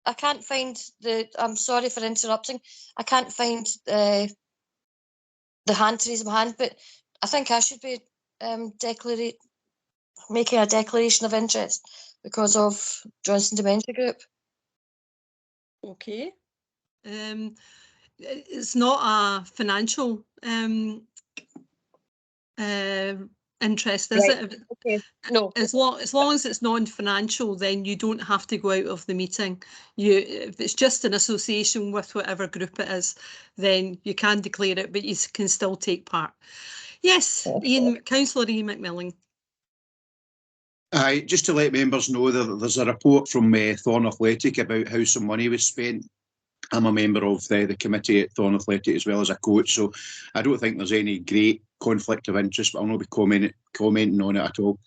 I can't find the. I'm sorry for interrupting. I can't find the hand to raise my hand, but I think I should be making a declaration of interest because of Johnstone Dementia Group. Okay. It's not a financial interest, is Right. it? Okay. No. As long as it's non-financial, then you don't have to go out of the meeting. If it's just an association with whatever group it is, then you can declare it, but you can still take part. Yes, Councillor Ian McMillan. Aye, just to let members know, there's a report from Thorn Athletic about how some money was spent. I'm a member of the committee at Thorn Athletic as well as a coach, so I don't think there's any great conflict of interest, but I'll not be commenting on it at all.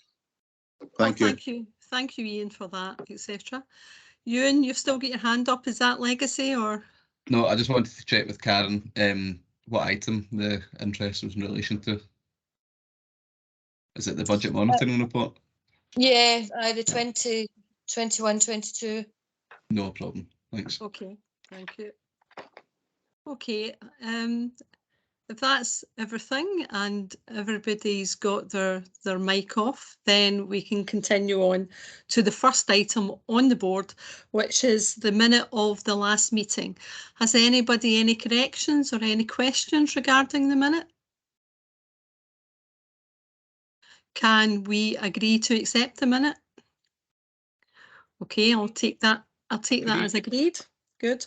Thank you. Thank you, Ian, for that, etc. Ewan, you've still got your hand up. Is that legacy or? No, I just wanted to check with Karen what item the interest was in relation to. Is it the budget monitoring report? Yeah, the 2021-22. No problem. Thanks. Okay, thank you. Okay, if that's everything and everybody's got their mic off, then we can continue on to the first item on the board, which is the minute of the last meeting. Has anybody any corrections or any questions regarding the minute? Can we agree to accept the minute? Okay, I'll take that as agreed. Good.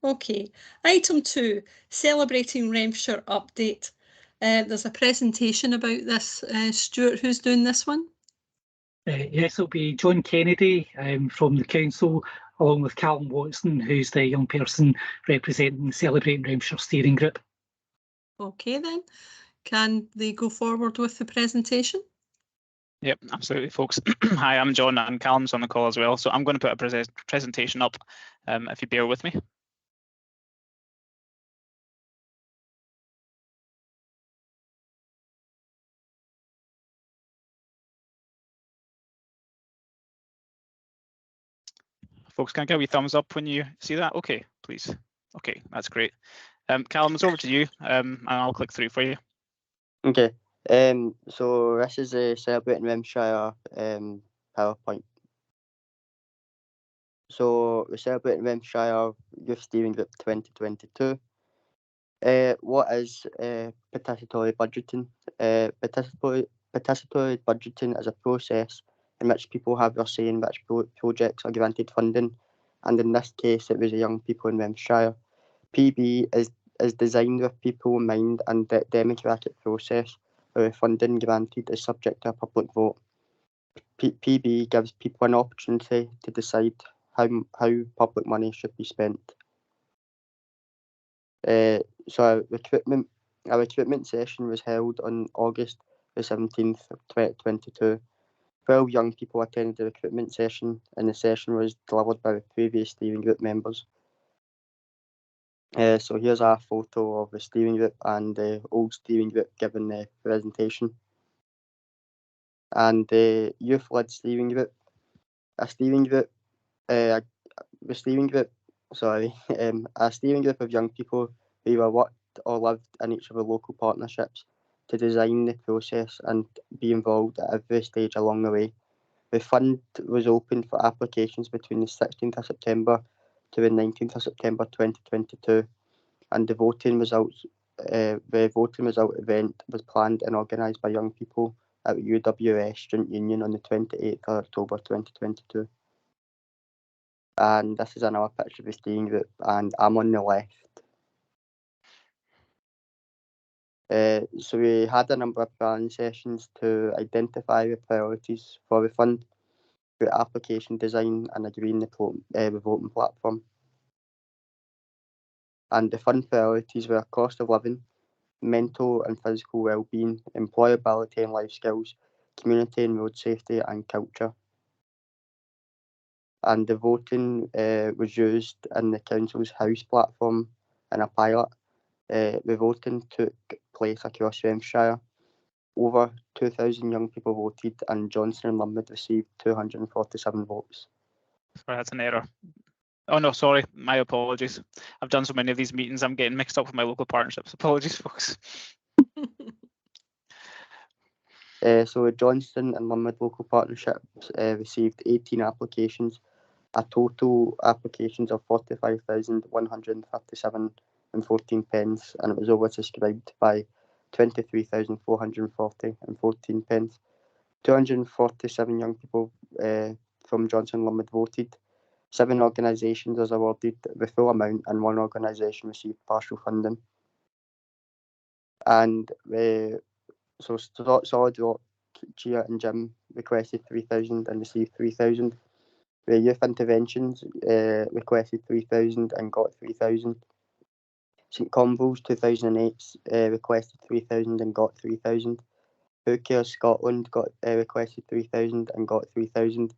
Okay, item 2, celebrating Renfrewshire update. There's a presentation about this. Stuart, who's doing this one? Yes, it'll be John Kennedy from the council, along with Callum Watson, who's the young person representing the Celebrating Renfrewshire steering group. Okay then, can they go forward with the presentation? Yep, absolutely, folks. Hi, I'm John and Callum's on the call as well. So I'm going to put a presentation up, if you bear with me. Folks, can I get a wee thumbs up when you see that? Okay, please. Okay, that's great. Callum, it's over to you, and I'll click through for you. Okay, so this is a Celebrating Renfrewshire PowerPoint. So the Celebrating Renfrewshire Youth Steering Group 2022. What is participatory budgeting? Participatory budgeting is a process in which people have their say in which projects are granted funding, and in this case it was the young people in Renfrewshire. PB is designed with people in mind, and the democratic process where funding granted is subject to a public vote. PB gives people an opportunity to decide how public money should be spent. So our recruitment session was held on August the 17th of 2022. 12 young people attended the recruitment session, and the session was delivered by the previous steering group members. So here's a photo of the steering group and the old steering group giving the presentation. And the youth-led steering group, a steering group of young people who either worked or lived in each of the local partnerships to design the process and be involved at every stage along the way. The fund was open for applications between the 16th of September to the 19th of September 2022, and the voting result event was planned and organised by young people at the UWS Student Union on the 28th of October 2022. And this is another picture of the steering group, and I'm on the left. So we had a number of planning sessions to identify the priorities for the fund, the application design, and agreeing the voting platform. And the fund priorities were cost of living, mental and physical well-being, employability and life skills, community and road safety, and culture. And the voting was used in the council's house platform in a pilot. The voting took place across Renfrewshire. Over 2,000 young people voted, and Johnstone and Linwood received 247 votes. Sorry, that's an error. Oh no, sorry, my apologies. I've done so many of these meetings, I'm getting mixed up with my local partnerships. Apologies, folks. So the Johnstone and Linwood local partnerships received 18 applications, a total applications of 45,157 and 14 pence, and it was oversubscribed by 23,440 and 14 pence. 247 young people from Johnstone and Linwood voted. 7 organisations was awarded the full amount, and 1 organisation received partial funding. And so Solid Rock, Chia and Jim requested 3,000 and received 3,000. The Youth Interventions requested 3,000 and got 3,000. St Combo's 2008 requested 3,000 and got 3,000. Who Cares Scotland got requested 3,000 and got 3,000.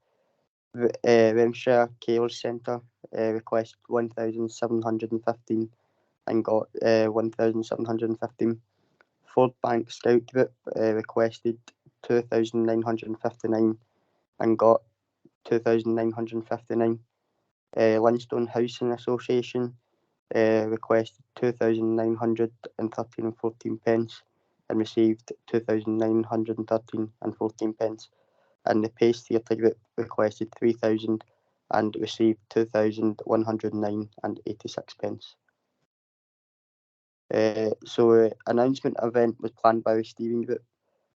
Renfrewshire Chaos Centre requested 1,715 and got 1,715. Ford Bank Scout Group requested 2,959 and got 2,959. Linstone Housing Association requested 2,913 and 14 pence and received 2,913 and 14 pence. And the Pace Theatre Group requested 3,000 and received 2,109 and 86 pence. So announcement event was planned by the steering group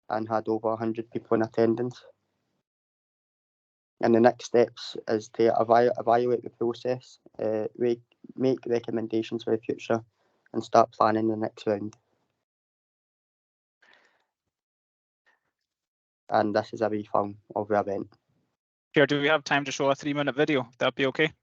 and had over 100 people in attendance. And the next steps is to evaluate the process, make recommendations for the future, and start planning the next round. And this is a wee film of the event. Chair, do we have time to show a 3-minute video? That'd be okay?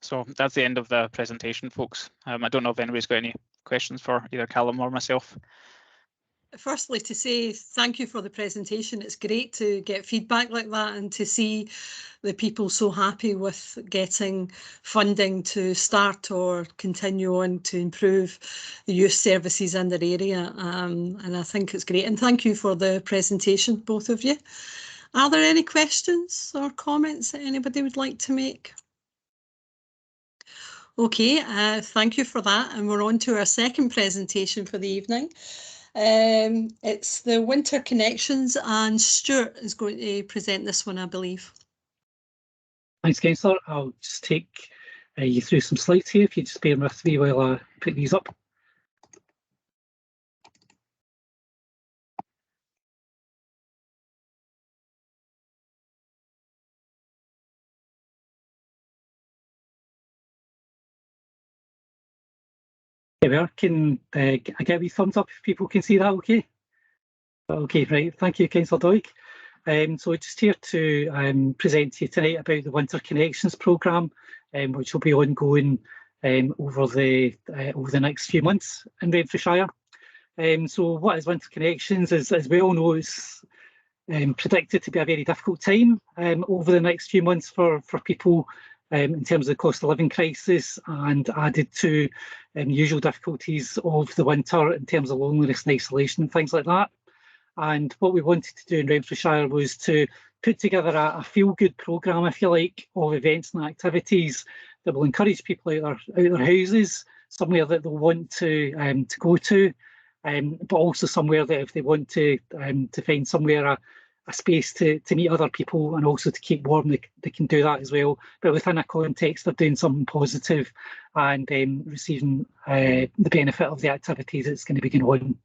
So that's the end of the presentation, folks. I don't know if anybody's got any questions for either Callum or myself. Firstly, to say thank you for the presentation. It's great to get feedback like that and to see the people so happy with getting funding to start or continue on to improve the youth services in their area. And I think it's great. And thank you for the presentation, both of you. Are there any questions or comments that anybody would like to make? Okay, thank you for that. And we're on to our second presentation for the evening. It's the Winter Connections, and Stuart is going to present this one, I believe. Thanks, Councillor. I'll just take you through some slides here, if you just bear with me while I put these up. There we are. Can I get a wee thumbs up if people can see that okay? Okay, right. Thank you, Councillor Doig. So just here to present to you tonight about the Winter Connections programme, which will be ongoing over the next few months in Renfrewshire. So what is Winter Connections? As we all know, it's predicted to be a very difficult time over the next few months for people in terms of the cost of living crisis, and added to usual difficulties of the winter in terms of loneliness and isolation and things like that. And what we wanted to do in Renfrewshire was to put together a feel-good programme, if you like, of events and activities that will encourage people out their houses, somewhere that they'll want to go to, but also somewhere that if they want to find somewhere a space to meet other people and also to keep warm, they can do that as well, but within a context of doing something positive and receiving the benefit of the activities that's going to be going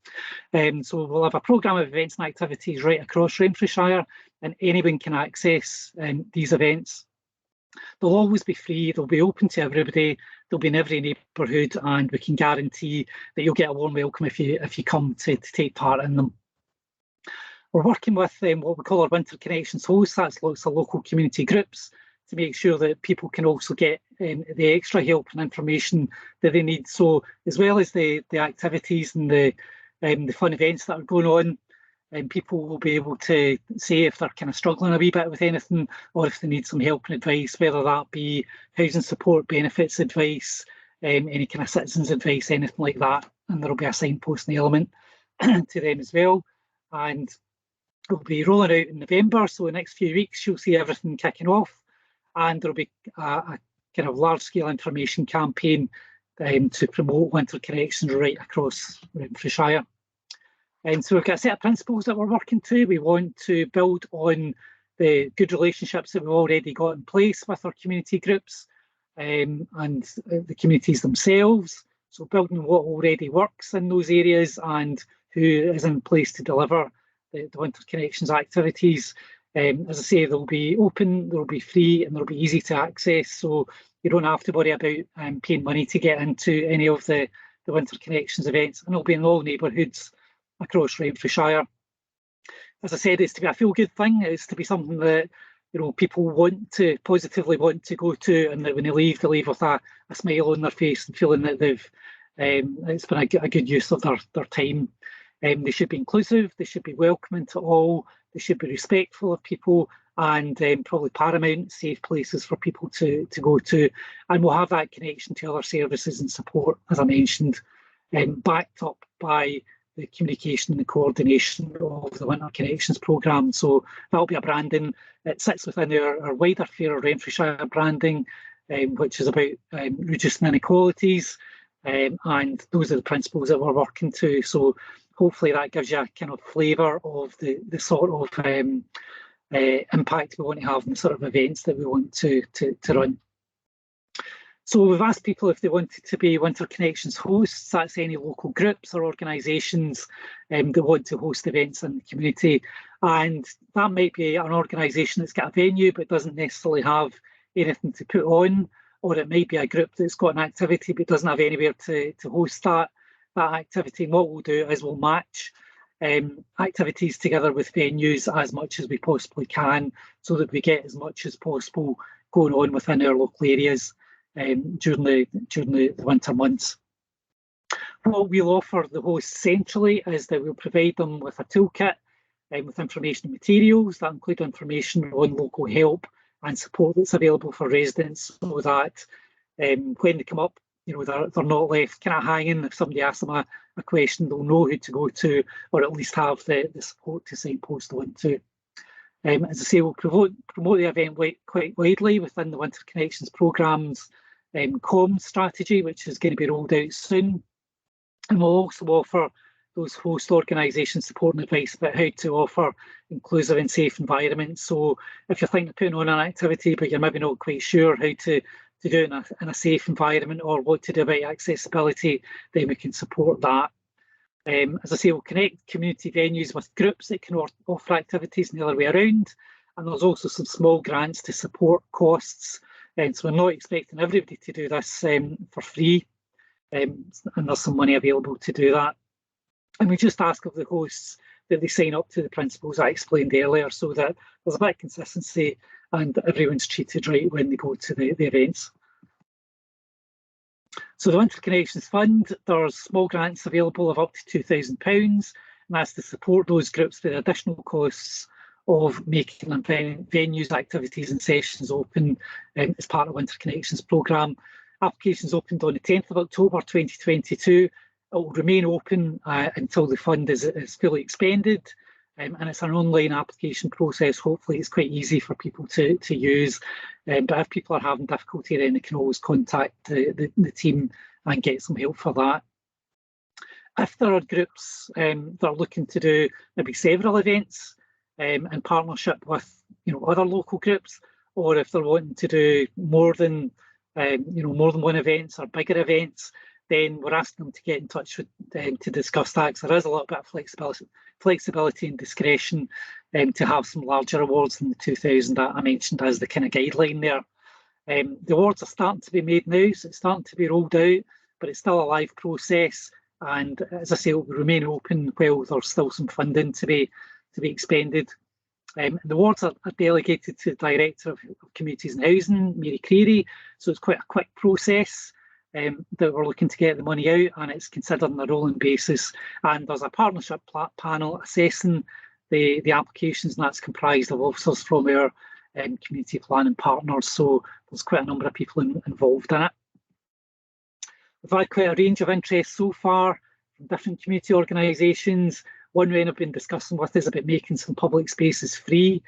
on. So we'll have a programme of events and activities right across Renfrewshire, and anyone can access these events. They'll always be free, they'll be open to everybody, they'll be in every neighbourhood, and we can guarantee that you'll get a warm welcome if you come to take part in them. We're working with what we call our Winter Connections hosts, that's lots of local community groups, to make sure that people can also get the extra help and information that they need. So as well as the activities and the fun events that are going on, people will be able to say if they're kind of struggling a wee bit with anything, or if they need some help and advice, whether that be housing support, benefits advice, any kind of citizens advice, anything like that. And there'll be a signposting element to them as well. And we'll be rolling out in November, so the next few weeks you'll see everything kicking off, and there'll be a kind of large-scale information campaign to promote Winter Connections right across Renfrewshire. And so we've got a set of principles that we're working to. We want to build on the good relationships that we've already got in place with our community groups and the communities themselves. So building what already works in those areas and who is in place to deliver the Winter Connections activities. As I say, they'll be open, they'll be free, and they'll be easy to access. So you don't have to worry about paying money to get into any of the Winter Connections events, and it'll be in all neighbourhoods across Renfrewshire. As I said, it's to be a feel-good thing. It's to be something that people positively want to go to, and that when they leave with a smile on their face and feeling that it's been a good use of their time. They should be inclusive, they should be welcoming to all, they should be respectful of people, and probably paramount, safe places for people to go to. And we'll have that connection to other services and support, as I mentioned, backed up by the communication and the coordination of the Winter Connections programme. So that'll be a branding. It sits within our wider Fairer Renfrewshire branding, which is about reducing inequalities, and those are the principles that we're working to. So hopefully that gives you a kind of flavour of the sort of impact we want to have and the sort of events that we want to run. So we've asked people if they wanted to be Winter Connections hosts. That's any local groups or organisations that want to host events in the community. And that might be an organisation that's got a venue but doesn't necessarily have anything to put on, or it might be a group that's got an activity but doesn't have anywhere to host that activity. And what we'll do is we'll match activities together with venues as much as we possibly can, so that we get as much as possible going on within our local areas. during the winter months. What we'll offer the hosts centrally is that we'll provide them with a toolkit with information and materials that include information on local help and support that's available for residents, so that when they come up, they're not left kind of hanging. If somebody asks them a question, they'll know who to go to, or at least have the support to signpost on to. As I say, we'll promote the event quite widely within the Winter Connections programme's comms strategy, which is going to be rolled out soon. And we'll also offer those host organisations support and advice about how to offer inclusive and safe environments. So if you're thinking of putting on an activity, but you're maybe not quite sure how to do it in a safe environment, or what to do about accessibility, then we can support that. As I say, we'll connect community venues with groups that can offer activities and the other way around. And there's also some small grants to support costs. And so we're not expecting everybody to do this for free. And there's some money available to do that. And we just ask of the hosts that they sign up to the principles I explained earlier, so that there's a bit of consistency and everyone's treated right when they go to the events. So the Winter Connections Fund, there's small grants available of up to £2,000, and that's to support those groups with additional costs of making venues, activities and sessions open as part of Winter Connections programme. Applications opened on the 10th of October 2022. It will remain open until the fund is fully expended, and it's an online application process. Hopefully it's quite easy for people to use, but if people are having difficulty, then they can always contact the team and get some help for that. If there are groups that are looking to do maybe several events in partnership with other local groups, or if they're wanting to do more than one events or bigger events, then we're asking them to get in touch with to discuss that, because there is a little bit of flexibility and discretion to have some larger awards than the 2,000 that I mentioned as the kind of guideline there. The awards are starting to be made now, so it's starting to be rolled out, but it's still a live process. And as I say, it will remain open while there's still some funding to be expended. The awards are delegated to the Director of Communities and Housing, Mary Creary, so it's quite a quick process that we're looking to get the money out, and it's considered on a rolling basis. And there's a partnership panel assessing the applications, and that's comprised of officers from our community planning partners, so there's quite a number of people involved in it. We've had quite a range of interests so far from different community organisations. One way I've been discussing with is about making some public spaces free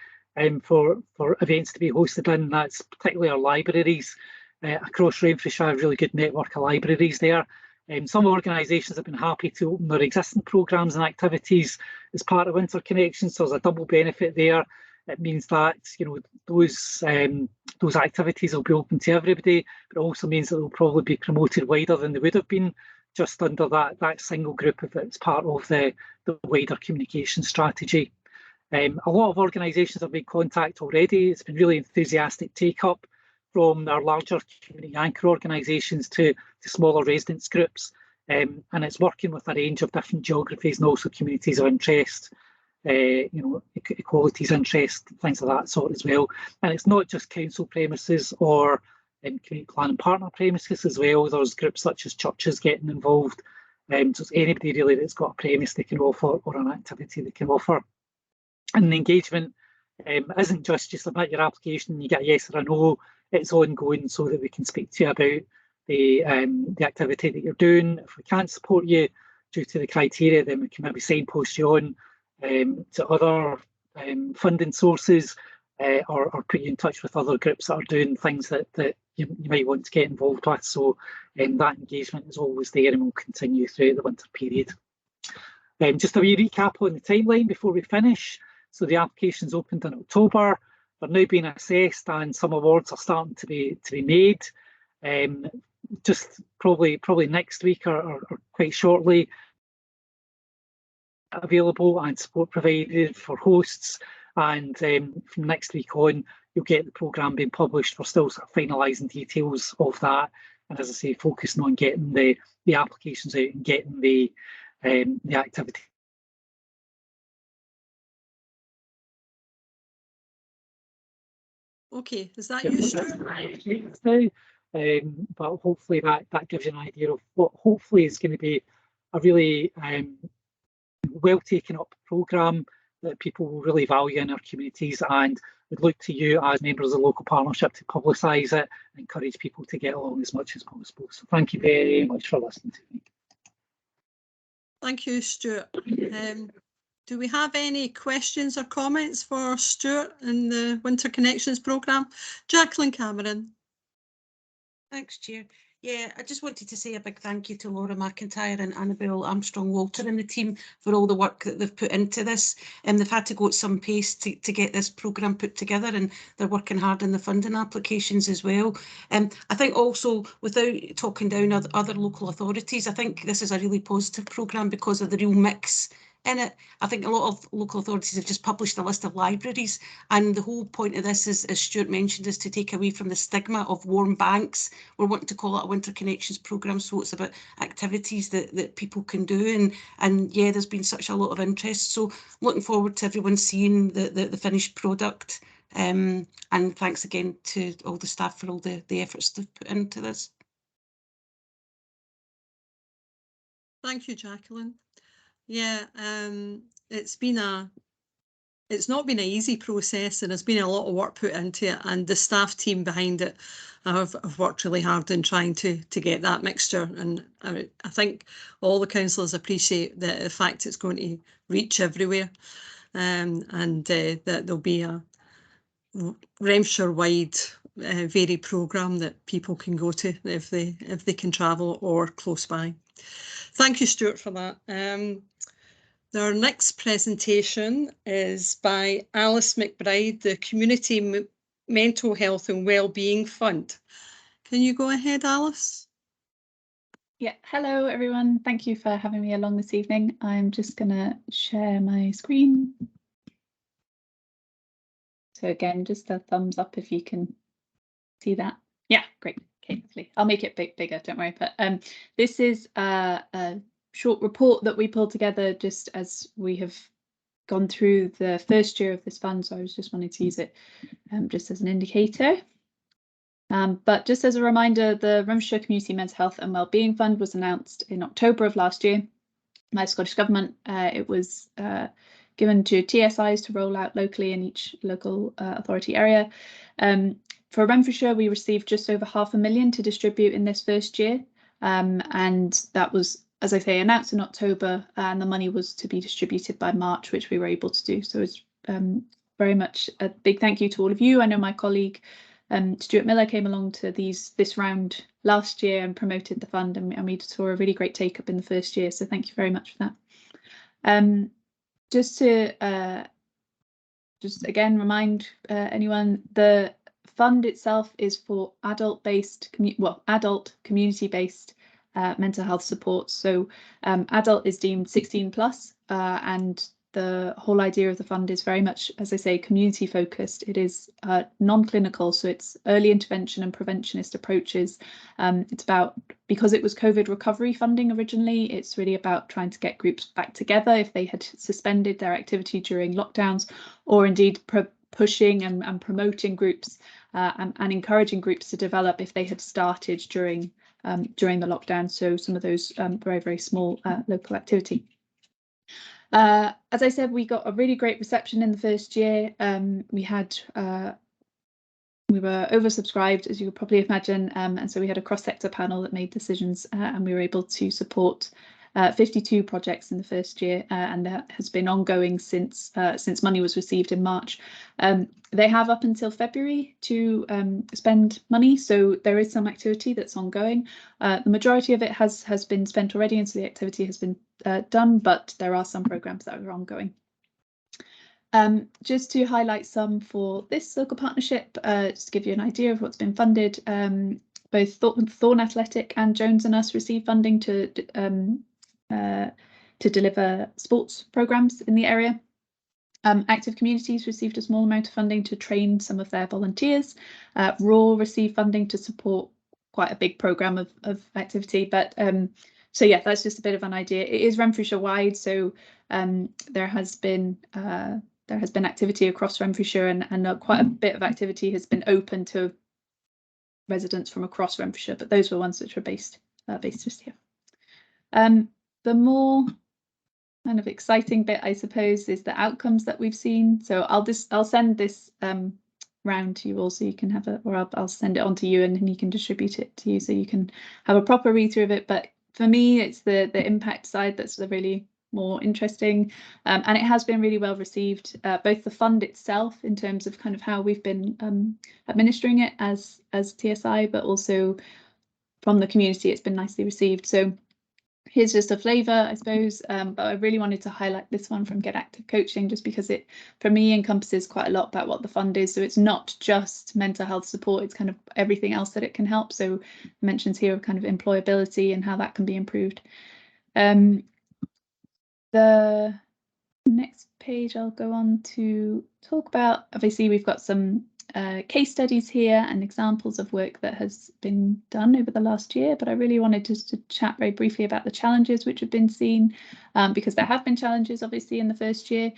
for events to be hosted in. That's particularly our libraries. Across Renfrewshire, a really good network of libraries there. Some organisations have been happy to open their existing programmes and activities as part of Winter Connections, so there's a double benefit there. It means that those activities will be open to everybody, but it also means that they'll probably be promoted wider than they would have been just under that single group if it's part of the wider communication strategy. A lot of organisations have made contact already. It's been really enthusiastic take-up from our larger community anchor organisations to smaller residents groups, and it's working with a range of different geographies and also communities of interest, equalities interest, things of that sort as well. And it's not just council premises or community planning partner premises as well. There's groups such as churches getting involved. So it's anybody really that's got a premise they can offer or an activity they can offer. And the engagement isn't just you submit your application and you get a yes or a no. It's ongoing, so that we can speak to you about the activity that you're doing. If we can't support you due to the criteria, then we can maybe signpost you on to other funding sources, or put you in touch with other groups that are doing things that you might want to get involved with. So that engagement is always there and will continue throughout the winter period. Just a wee recap on the timeline before we finish. So the applications opened in October. They're now being assessed, and some awards are starting to be made. Just probably next week or quite shortly, available and support provided for hosts. And from next week on, you'll get the programme being published. We're still sort of finalising details of that, and as I say, focusing on getting the applications out and getting the activity. Okay, is that you, Stuart? Now, but hopefully that gives you an idea of what hopefully is going to be a really well taken up programme that people will really value in our communities, and would look to you as members of the local partnership to publicise it and encourage people to get along as much as possible. So thank you very much for listening to me. Thank you, Stuart. Do we have any questions or comments for Stuart in the Winter Connections programme? Jacqueline Cameron. Thanks, Chair. Yeah, I just wanted to say a big thank you to Laura McIntyre and Annabelle Armstrong-Walter and the team for all the work that they've put into this. And they've had to go at some pace to get this programme put together, and they're working hard in the funding applications as well. I think also, without talking down other local authorities, I think this is a really positive programme because of the real mix in it. I think a lot of local authorities have just published a list of libraries, and the whole point of this is, as Stuart mentioned, is to take away from the stigma of warm banks. We're wanting to call it a Winter Connections programme, so it's about activities that people can do, and yeah, there's been such a lot of interest, so looking forward to everyone seeing the finished product, and thanks again to all the staff for all the efforts they've put into this. Thank you, Jacqueline. Yeah, it's not been an easy process, and there's been a lot of work put into it, and the staff team behind it have worked really hard in trying to get that mixture. And I think all the councillors appreciate the fact it's going to reach everywhere, and that there'll be a Renfrewshire-wide varied programme that people can go to if they can travel or close by. Thank you, Stuart, for that. Our next presentation is by Alice McBride, the Community Mental Health and Wellbeing Fund. Can you go ahead, Alice? Yeah, hello everyone. Thank you for having me along this evening. I'm just going to share my screen. So again, just a thumbs up if you can see that. Yeah, great. Okay, lovely. I'll make it bigger, don't worry. But this is a short report that we pulled together just as we have gone through the first year of this fund, so I was just wanting to use it just as an indicator. But just as a reminder, the Renfrewshire Community Mental Health and Wellbeing Fund was announced in October of last year by the Scottish Government. It was given to TSIs to roll out locally in each local authority area. For Renfrewshire, we received just over £500,000 to distribute in this first year, and that was, as I say, announced in October, and the money was to be distributed by March, which we were able to do. So it's very much a big thank you to all of you. I know my colleague Stuart Miller came along to this round last year and promoted the fund, and we saw a really great take up in the first year. So thank you very much for that. Just to again remind anyone, the fund itself is for adult community-based mental health support. So adult is deemed 16 plus, and the whole idea of the fund is very much, as I say, community focused. It is non-clinical, so it's early intervention and preventionist approaches. It's about, because it was COVID recovery funding originally, it's really about trying to get groups back together if they had suspended their activity during lockdowns, or indeed pushing and promoting groups and encouraging groups to develop if they had started during the lockdown. So some of those very, very small local activity. As I said, we got a really great reception in the first year. We were oversubscribed, as you could probably imagine, and so we had a cross-sector panel that made decisions, and we were able to support 52 projects in the first year, and that has been ongoing since money was received in March. They have up until February to spend money, so there is some activity that's ongoing. The majority of it has been spent already, and so the activity has been done, but there are some programmes that are ongoing. Just to highlight some for this local partnership, just to give you an idea of what's been funded, both Thorn Athletic and Jones and Us receive funding to deliver sports programmes in the area. Active Communities received a small amount of funding to train some of their volunteers. Raw received funding to support quite a big programme of activity, but so yeah, that's just a bit of an idea. It is Renfrewshire wide, so there has been activity across Renfrewshire, and quite a bit of activity has been open to residents from across Renfrewshire, but those were ones which were based just here. The more kind of exciting bit, I suppose, is the outcomes that we've seen. So I'll send this round to you all, so you can have I'll send it on to you, and then you can distribute it to you, so you can have a proper read through of it. But for me, it's the impact side that's the really more interesting, and it has been really well received, both the fund itself in terms of kind of how we've been administering it as TSI, but also from the community. It's been nicely received. So here's just a flavour, I suppose, but I really wanted to highlight this one from Get Active Coaching, just because it, for me, encompasses quite a lot about what the fund is. So it's not just mental health support, it's kind of everything else that it can help. So mentions here of kind of employability and how that can be improved. The next page I'll go on to talk about, obviously we've got some case studies here and examples of work that has been done over the last year, but I really wanted just to chat very briefly about the challenges which have been seen, because there have been challenges obviously in the first year.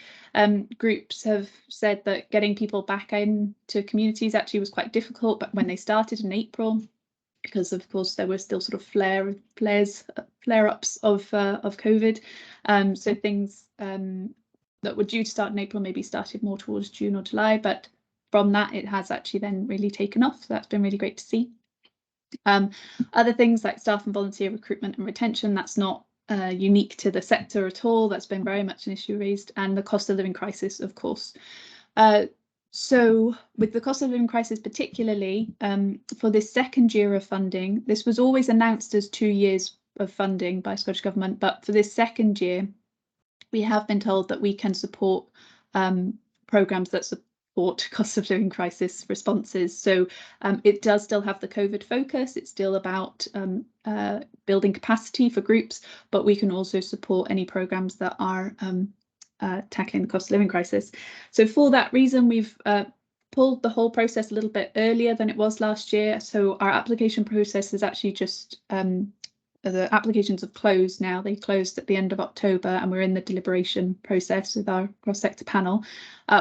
Groups have said that getting people back into communities actually was quite difficult, but when they started in April, because of course there were still sort of flare-ups of COVID, so things that were due to start in April maybe started more towards June or July, but from that it has actually then really taken off, so that's been really great to see. Other things like staff and volunteer recruitment and retention, that's not unique to the sector at all, that's been very much an issue raised, and the cost of living crisis, of course. So with the cost of living crisis particularly, for this second year of funding, this was always announced as 2 years of funding by Scottish Government, but for this second year we have been told that we can support programmes that support cost of living crisis responses. So it does still have the COVID focus, it's still about building capacity for groups, but we can also support any programmes that are tackling the cost of living crisis. So for that reason, we've pulled the whole process a little bit earlier than it was last year. So our application process is actually just, the applications have closed now. They closed at the end of October, and we're in the deliberation process with our cross-sector panel.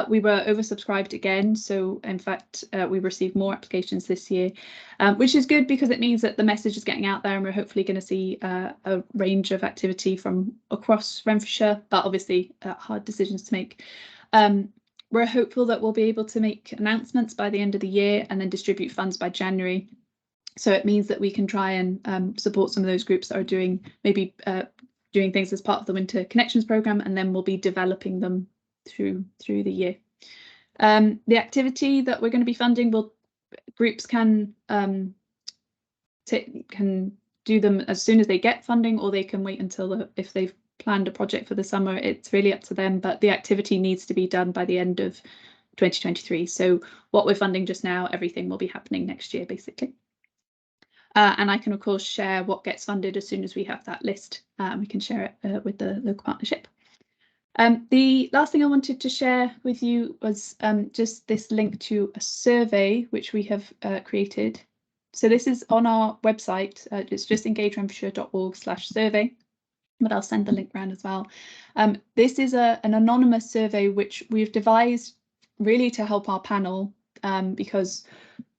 We were oversubscribed again, so in fact we received more applications this year, which is good because it means that the message is getting out there, and we're hopefully going to see a range of activity from across Renfrewshire, but obviously hard decisions to make. We're hopeful that we'll be able to make announcements by the end of the year and then distribute funds by January. So it means that we can try and support some of those groups that are doing maybe doing things as part of the Winter Connections programme, and then we'll be developing them through the year. The activity that we're going to be funding, groups can do them as soon as they get funding, or they can wait until if they've planned a project for the summer. It's really up to them, but the activity needs to be done by the end of 2023. So what we're funding just now, everything will be happening next year basically. And I can of course share what gets funded as soon as we have that list, and we can share it with the local partnership. The last thing I wanted to share with you was just this link to a survey which we have created. So this is on our website, it's just engagerenfrewshire.org/survey, but I'll send the link around as well. This is an anonymous survey which we've devised really to help our panel, because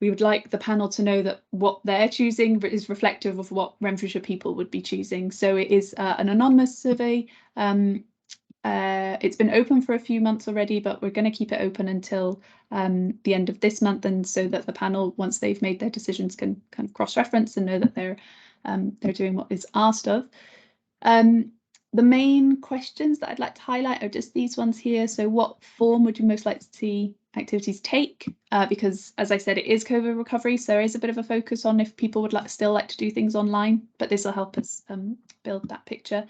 we would like the panel to know that what they're choosing is reflective of what Renfrewshire people would be choosing. So it is an anonymous survey. It's been open for a few months already, but we're going to keep it open until the end of this month, and so that the panel, once they've made their decisions, can kind of cross-reference and know that they're doing what is asked of. The main questions that I'd like to highlight are just these ones here. So what form would you most like to see activities take? Because as I said, it is COVID recovery, so there is a bit of a focus on if people would still like to do things online, but this will help us build that picture.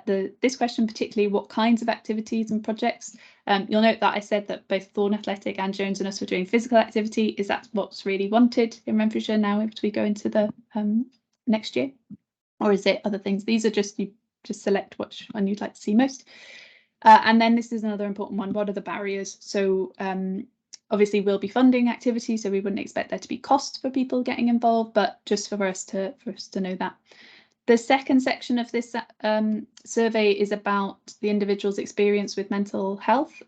This question particularly, what kinds of activities and projects? You'll note that I said that both Thorn Athletic and Jones and us were doing physical activity. Is that what's really wanted in Renfrewshire now as we go into the next year? Or is it other things? These are just, you just select which one you'd like to see most. And then this is another important one. What are the barriers? So obviously we'll be funding activities, so we wouldn't expect there to be costs for people getting involved, but just for us to know that. The second section of this survey is about the individual's experience with mental health.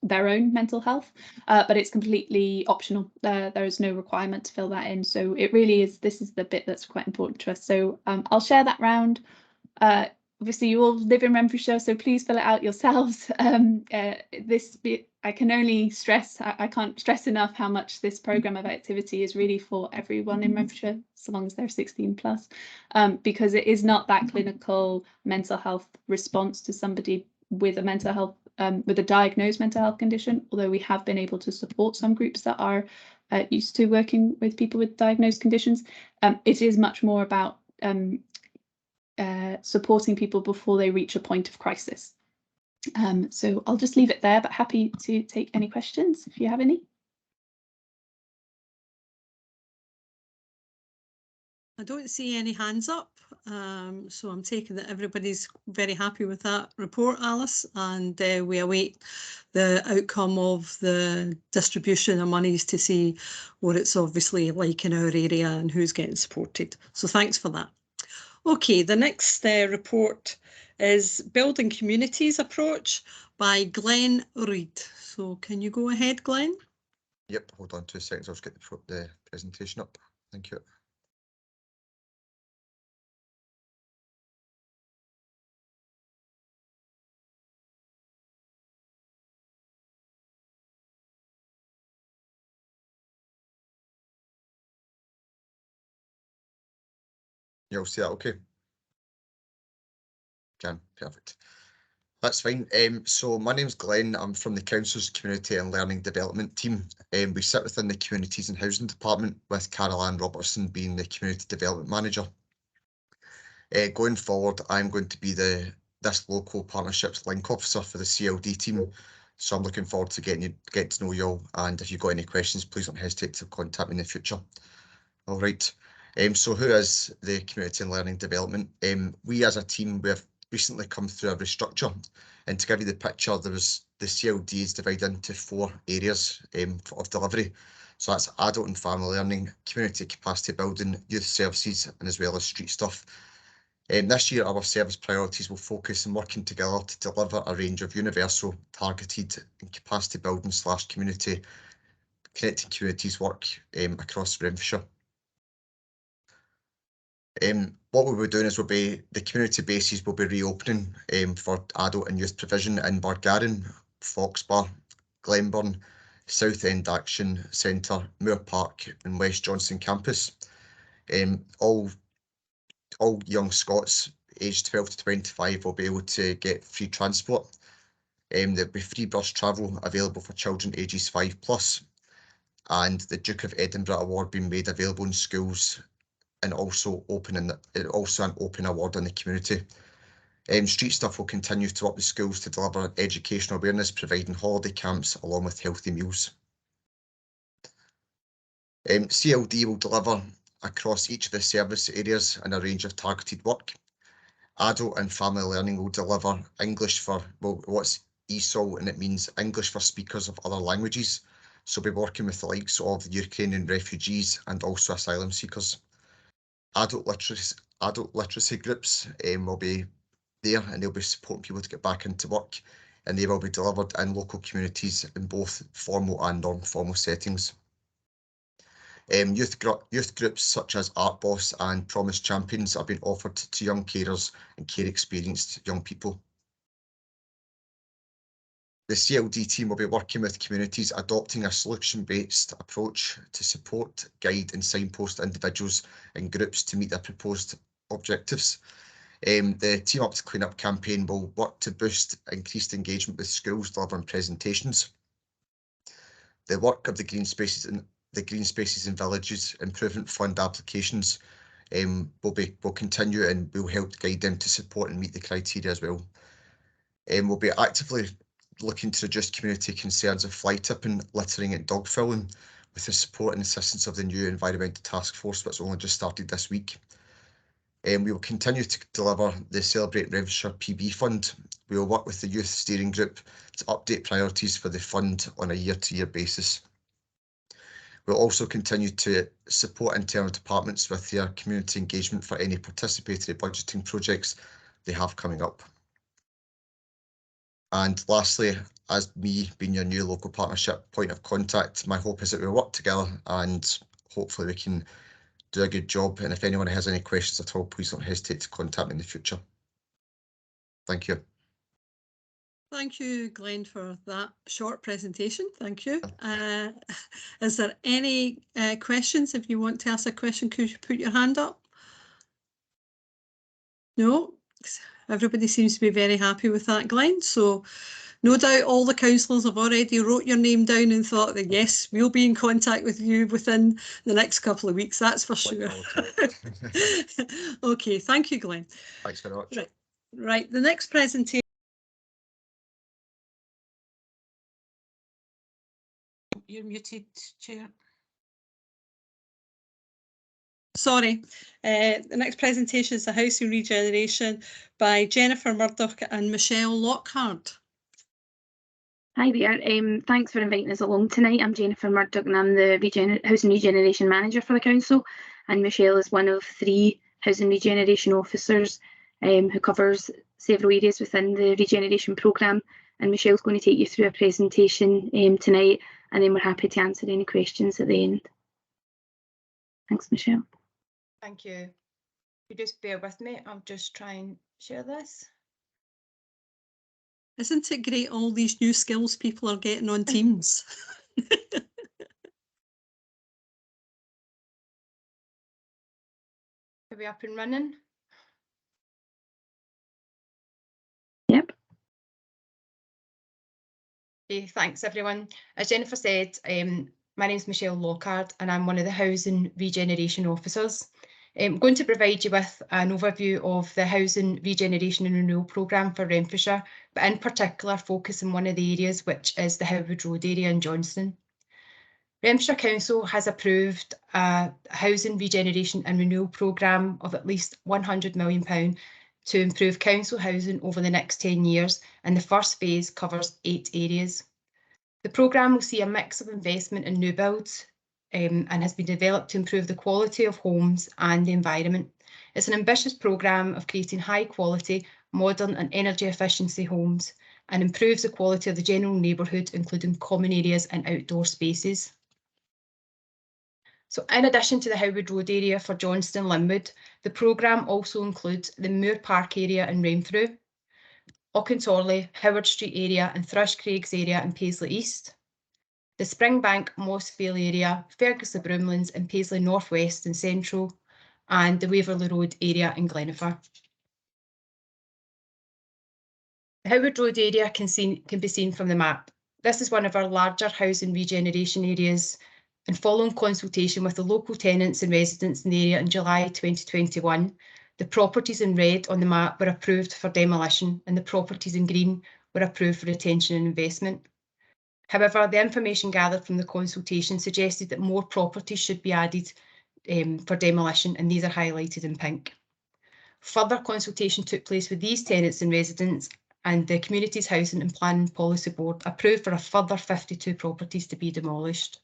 their own mental health, but it's completely optional. There is no requirement to fill that in. So it really is, this is the bit that's quite important to us. So I'll share that round. Obviously you all live in Renfrewshire, so please fill it out yourselves. This bit, I can only stress, I can't stress enough how much this programme of activity is really for everyone in Renfrewshire, so long as they're 16 plus, because it is not that clinical mental health response to somebody with a mental health, with a diagnosed mental health condition, although we have been able to support some groups that are used to working with people with diagnosed conditions. It is much more about supporting people before they reach a point of crisis. So I'll just leave it there, but happy to take any questions if you have any. I don't see any hands up, so I'm taking that everybody's very happy with that report, Alice, and we await the outcome of the distribution of monies to see what it's obviously like in our area and who's getting supported. So thanks for that. Okay, the next report is Building Communities Approach by Glenn Reid. So can you go ahead, Glenn? Yep, hold on 2 seconds, I'll just get the presentation up. Thank you. You'll see that okay? Can, perfect. That's fine. So my name's Glenn. I'm from the Council's Community and Learning Development team. We sit within the Communities and Housing Department, with Carol-Ann Robertson being the Community Development Manager. Going forward, I'm going to be this local partnerships link officer for the CLD team. So I'm looking forward to getting to know you all. And if you've got any questions, please don't hesitate to contact me in the future. All right. So who is the Community and Learning Development? We as a team, we have recently come through a restructure, and to give you the picture, there was the CLD is divided into 4 areas of delivery. So that's adult and family learning, community capacity building, youth services, and as well as street stuff. This year, our service priorities will focus on working together to deliver a range of universal, targeted and capacity building / community connecting communities work across Renfrewshire. What we'll be doing is the community bases will be reopening for adult and youth provision in Bargarran, Foxbar, Glenburn, South End Action Centre, Moor Park and West Johnstone campus. All young Scots aged 12 to 25 will be able to get free transport. There'll be free bus travel available for children ages 5+, and the Duke of Edinburgh Award being made available in schools, and also an open award in the community. Street stuff will continue to up the schools to deliver educational awareness, providing holiday camps along with healthy meals. CLD will deliver across each of the service areas in a range of targeted work. Adult and family learning will deliver English for, well, what's ESOL, and it means English for speakers of other languages. So we'll be working with the likes of Ukrainian refugees and also asylum seekers. Adult literacy groups will be there, and they'll be supporting people to get back into work, and they will be delivered in local communities in both formal and non-formal settings. Youth groups such as Art Boss and Promise Champions are being offered to young carers and care experienced young people. The CLD team will be working with communities adopting a solution-based approach to support, guide and signpost individuals and groups to meet their proposed objectives. The Team Up to Clean Up campaign will work to boost increased engagement with schools delivering presentations. The work of the Green Spaces in Villages Improvement Fund applications will continue, and will help guide them to support and meet the criteria as well. We'll be actively looking to reduce community concerns of fly tipping, littering and dog filling, with the support and assistance of the new Environmental Task Force, that's only just started this week. We will continue to deliver the Celebrate Renfrewshire PB Fund. We will work with the Youth Steering Group to update priorities for the fund on a year-to-year basis. We'll also continue to support internal departments with their community engagement for any participatory budgeting projects they have coming up. And lastly, as me being your new local partnership point of contact, my hope is that we'll work together and hopefully we can do a good job. And if anyone has any questions at all, please don't hesitate to contact me in the future. Thank you. Thank you, Glenn, for that short presentation. Thank you. Is there any questions? If you want to ask a question, could you put your hand up? No? Everybody seems to be very happy with that, Glenn. So no doubt all the councillors have already wrote your name down and thought that, yes, we'll be in contact with you within the next couple of weeks, that's for sure. Okay, thank you, Glenn. Thanks very much. Right, the next presentation. You're muted, Chair. Sorry, the next presentation is the Housing Regeneration by Jennifer Murdoch and Michelle Lockhart. Hi there, thanks for inviting us along tonight. I'm Jennifer Murdoch and I'm the Housing Regeneration Manager for the Council, and Michelle is one of 3 Housing Regeneration Officers who covers several areas within the Regeneration programme, and Michelle's going to take you through a presentation tonight, and then we're happy to answer any questions at the end. Thanks, Michelle. Thank you. If you just bear with me, I'll just try and share this. Isn't it great all these new skills people are getting on Teams? Are we up and running? Yep. Okay, thanks everyone. As Jennifer said, my name is Michelle Lockhart and I'm one of the Housing Regeneration Officers. I'm going to provide you with an overview of the Housing Regeneration and Renewal Programme for Renfrewshire, but in particular focus on one of the areas, which is the Howwood Road area in Johnstone. Renfrewshire Council has approved a Housing Regeneration and Renewal Programme of at least £100 million to improve council housing over the next 10 years, and the first phase covers 8 areas. The programme will see a mix of investment in new builds and has been developed to improve the quality of homes and the environment. It's an ambitious programme of creating high quality, modern and energy efficiency homes, and improves the quality of the general neighbourhood, including common areas and outdoor spaces. So in addition to the Howwood Road area for Johnstone and Linwood, the programme also includes the Moor Park area in Renfrew, Auchentorley, Howard Street area and Thrush Craigs area in Paisley East, the Springbank Moss Vale area, Ferguson Broomlands and Paisley North West and Central, and the Waverley Road area in Glenifer. The Howwood Road area can be seen from the map. This is one of our larger housing regeneration areas, and following consultation with the local tenants and residents in the area in July 2021, the properties in red on the map were approved for demolition and the properties in green were approved for retention and investment. However, the information gathered from the consultation suggested that more properties should be added for demolition, and these are highlighted in pink. Further consultation took place with these tenants and residents, and the Communities Housing and Planning Policy Board approved for a further 52 properties to be demolished.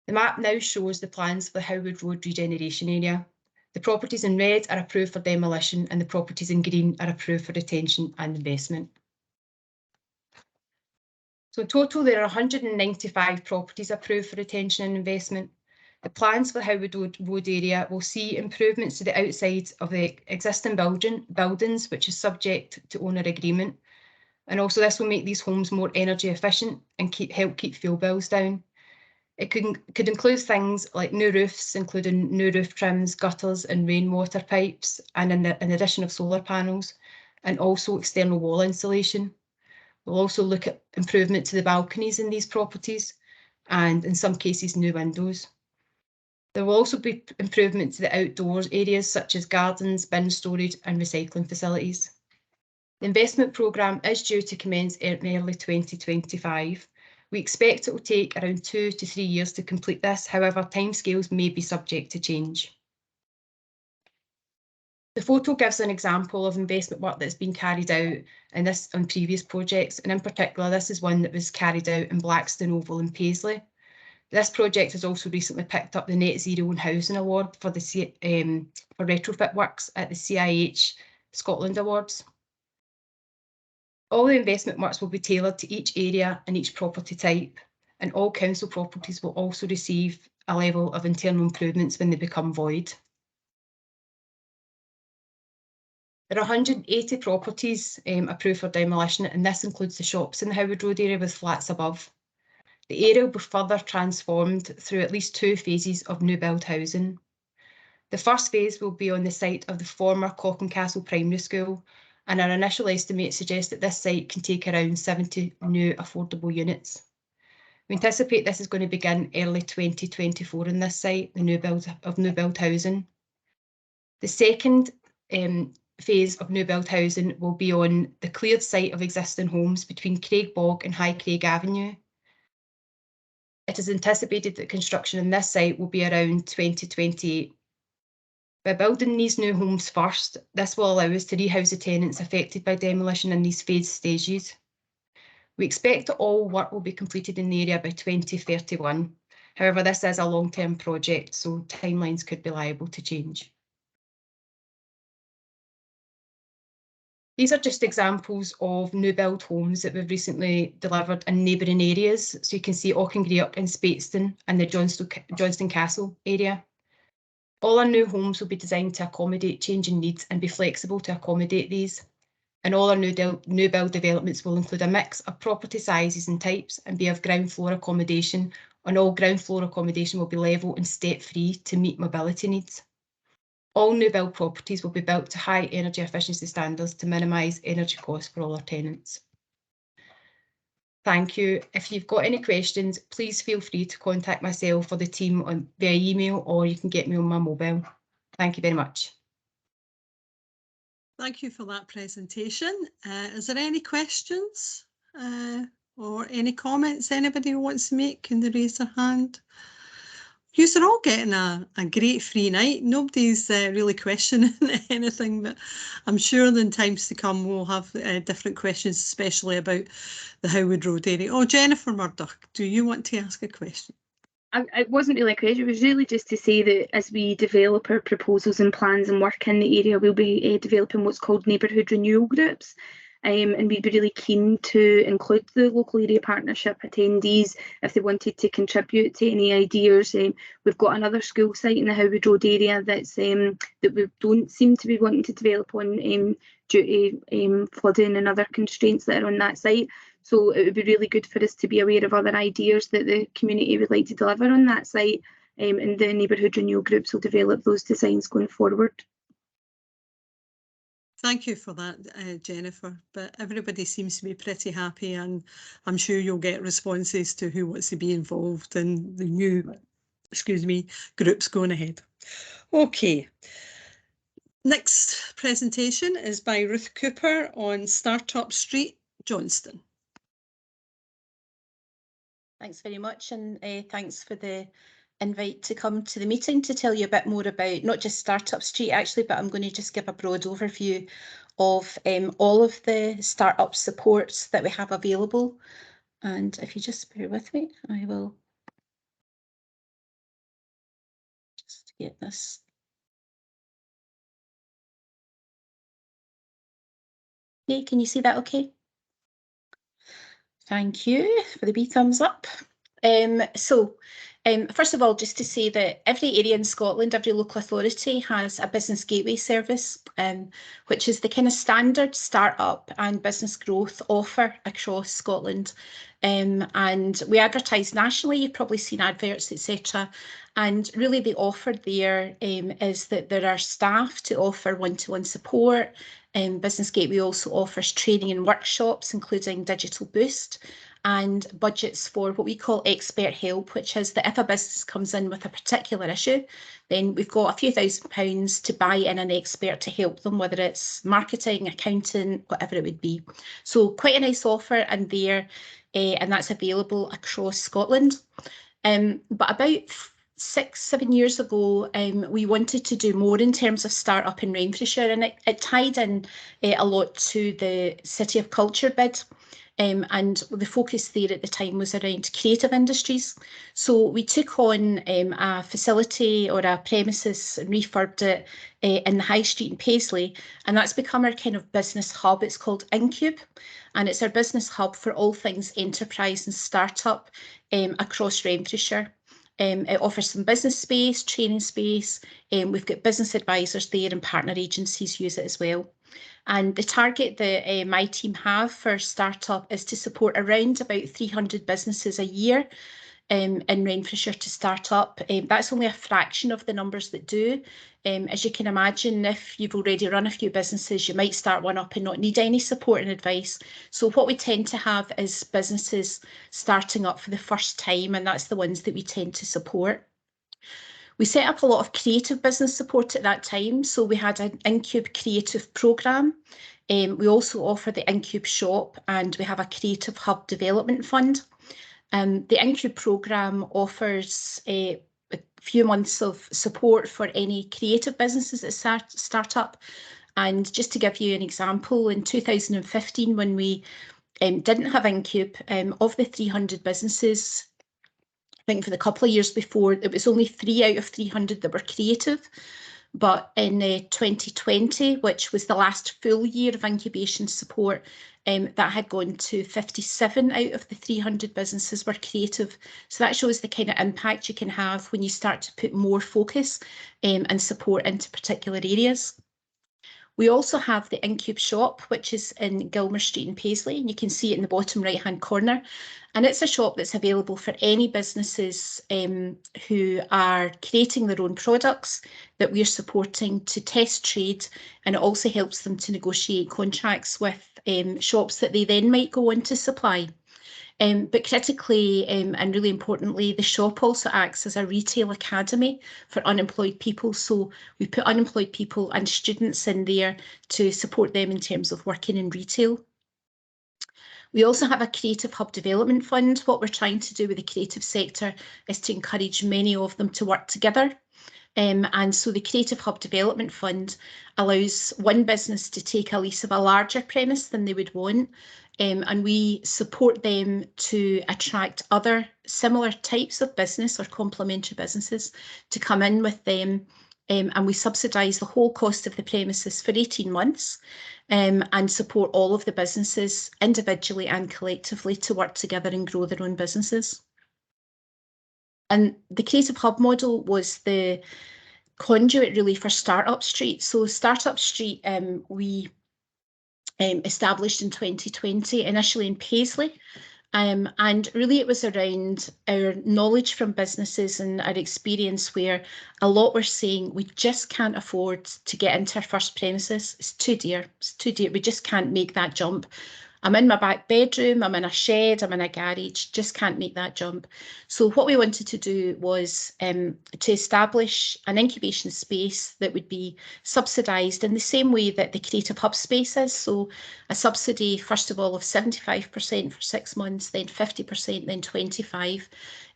The map now shows the plans for the Howwood Road regeneration area. The properties in red are approved for demolition and the properties in green are approved for retention and investment. So in total, there are 195 properties approved for retention and investment. The plans for the Howwood Road area will see improvements to the outside of the existing buildings, which is subject to owner agreement. And also this will make these homes more energy efficient and help keep fuel bills down. It could include things like new roofs, including new roof trims, gutters and rainwater pipes, and an addition of solar panels, and also external wall insulation. We'll also look at improvement to the balconies in these properties, and in some cases, new windows. There will also be improvement to the outdoors areas such as gardens, bin storage and recycling facilities. The investment programme is due to commence in early 2025. We expect it will take around 2 to 3 years to complete this. However, timescales may be subject to change. The photo gives an example of investment work that's been carried out on previous projects, and in particular, this is one that was carried out in Blackstone Oval in Paisley. This project has also recently picked up the Net Zero and Housing Award for retrofit works at the CIH Scotland Awards. All the investment works will be tailored to each area and each property type, and all council properties will also receive a level of internal improvements when they become void. There are 180 properties approved for demolition, and this includes the shops in the Howwood Road area with flats above. The area will be further transformed through at least 2 phases of new build housing. The first phase will be on the site of the former Cockham Castle Primary School, and our initial estimates suggest that this site can take around 70 new affordable units. We anticipate this is going to begin early 2024 in this site, the new build housing. The second phase of new build housing will be on the cleared site of existing homes between Craigbog and High Craig Avenue. It is anticipated that construction in this site will be around 2028. By building these new homes first, this will allow us to rehouse the tenants affected by demolition in these phased stages. We expect that all work will be completed in the area by 2031. However, this is a long-term project, so timelines could be liable to change. These are just examples of new build homes that we've recently delivered in neighbouring areas. So you can see Auchengreoch and Speightstown and the Johnstone Castle area. All our new homes will be designed to accommodate changing needs and be flexible to accommodate these. And all our new build developments will include a mix of property sizes and types and be of ground floor accommodation. And all ground floor accommodation will be level and step free to meet mobility needs. All new build properties will be built to high energy efficiency standards to minimise energy costs for all our tenants. Thank you. If you've got any questions, please feel free to contact myself or the team via email, or you can get me on my mobile. Thank you very much. Thank you for that presentation. Is there any questions or any comments anybody wants to make? Can they raise their hand? You're all getting a great free night. Nobody's really questioning anything, but I'm sure in times to come we'll have different questions, especially about the Howwood Road area. Oh, Jennifer Murdoch, do you want to ask a question? It wasn't really a question, it was really just to say that as we develop our proposals and plans and work in the area, we'll be developing what's called neighbourhood renewal groups. And we'd be really keen to include the local area partnership attendees if they wanted to contribute to any ideas. We've got another school site in the Howwood Road area that's that we don't seem to be wanting to develop on due to flooding and other constraints that are on that site. So it would be really good for us to be aware of other ideas that the community would like to deliver on that site, and the neighbourhood renewal groups will develop those designs going forward. Thank you for that, Jennifer, but everybody seems to be pretty happy, and I'm sure you'll get responses to who wants to be involved in the new, groups going ahead. Okay, next presentation is by Ruth Cooper on Startup Street, Johnstone. Thanks very much, and thanks for the invite to come to the meeting to tell you a bit more about not just Startup Street actually, but I'm going to just give a broad overview of all of the startup supports that we have available. And if you just bear with me, I will just get this. Okay, can you see that okay? Thank you for the wee thumbs up. First of all, just to say that every area in Scotland, every local authority has a business gateway service, which is the kind of standard startup and business growth offer across Scotland. And we advertise nationally, you've probably seen adverts, etc. And really the offer there is that there are staff to offer one-to-one support. Business Gateway also offers training and workshops, including Digital Boost, and budgets for what we call expert help, which is that if a business comes in with a particular issue, then we've got a few £1,000s to buy in an expert to help them, whether it's marketing, accounting, whatever it would be. So quite a nice offer in there, and that's available across Scotland. But about 6-7 years ago, we wanted to do more in terms of startup in Renfrewshire, and it tied in a lot to the City of Culture bid. and the focus there at the time was around creative industries. So we took on a facility or a premises and refurbed it in the High Street in Paisley, and that's become our kind of business hub. It's called Incube, and it's our business hub for all things enterprise and startup across Renfrewshire. It offers some business space, training space. We've got business advisors there and partner agencies use it as well. And the target that my team have for startup is to support around about 300 businesses a year in Renfrewshire to start up. That's only a fraction of the numbers that do. As you can imagine, if you've already run a few businesses, you might start one up and not need any support and advice. So what we tend to have is businesses starting up for the first time, and that's the ones that we tend to support. We set up a lot of creative business support at that time. So we had an Incube creative programme. We also offer the Incube shop, and we have a creative hub development fund. The Incube programme offers a few months of support for any creative businesses that start up. And just to give you an example, in 2015, when we didn't have Incube, of the 300 businesses, I think for the couple of years before, it was only 3 out of 300 that were creative. But in 2020, which was the last full year of incubation support, that had gone to 57 out of the 300 businesses were creative. So that shows the kind of impact you can have when you start to put more focus and support into particular areas. We also have the Incube shop, which is in Gilmer Street in Paisley, and you can see it in the bottom right-hand corner. And it's a shop that's available for any businesses who are creating their own products that we're supporting to test trade, and it also helps them to negotiate contracts with shops that they then might go on to supply. But critically and really importantly, the shop also acts as a retail academy for unemployed people. So we put unemployed people and students in there to support them in terms of working in retail. We also have a Creative Hub Development Fund. What we're trying to do with the creative sector is to encourage many of them to work together. And so the Creative Hub Development Fund allows one business to take a lease of a larger premise than they would want. And we support them to attract other similar types of business or complementary businesses to come in with them. And we subsidise the whole cost of the premises for 18 months and support all of the businesses individually and collectively to work together and grow their own businesses. And the Creative Hub model was the conduit really for Startup Street. So Startup Street we established in 2020, initially in Paisley. And really it was around our knowledge from businesses and our experience where a lot were saying we just can't afford to get into our first premises. It's too dear. It's too dear. We just can't make that jump. I'm in my back bedroom, I'm in a shed, I'm in a garage, just can't make that jump. So what we wanted to do was to establish an incubation space that would be subsidised in the same way that the Creative Hub space is. So a subsidy, first of all, of 75% for 6 months, then 50%, then 25%,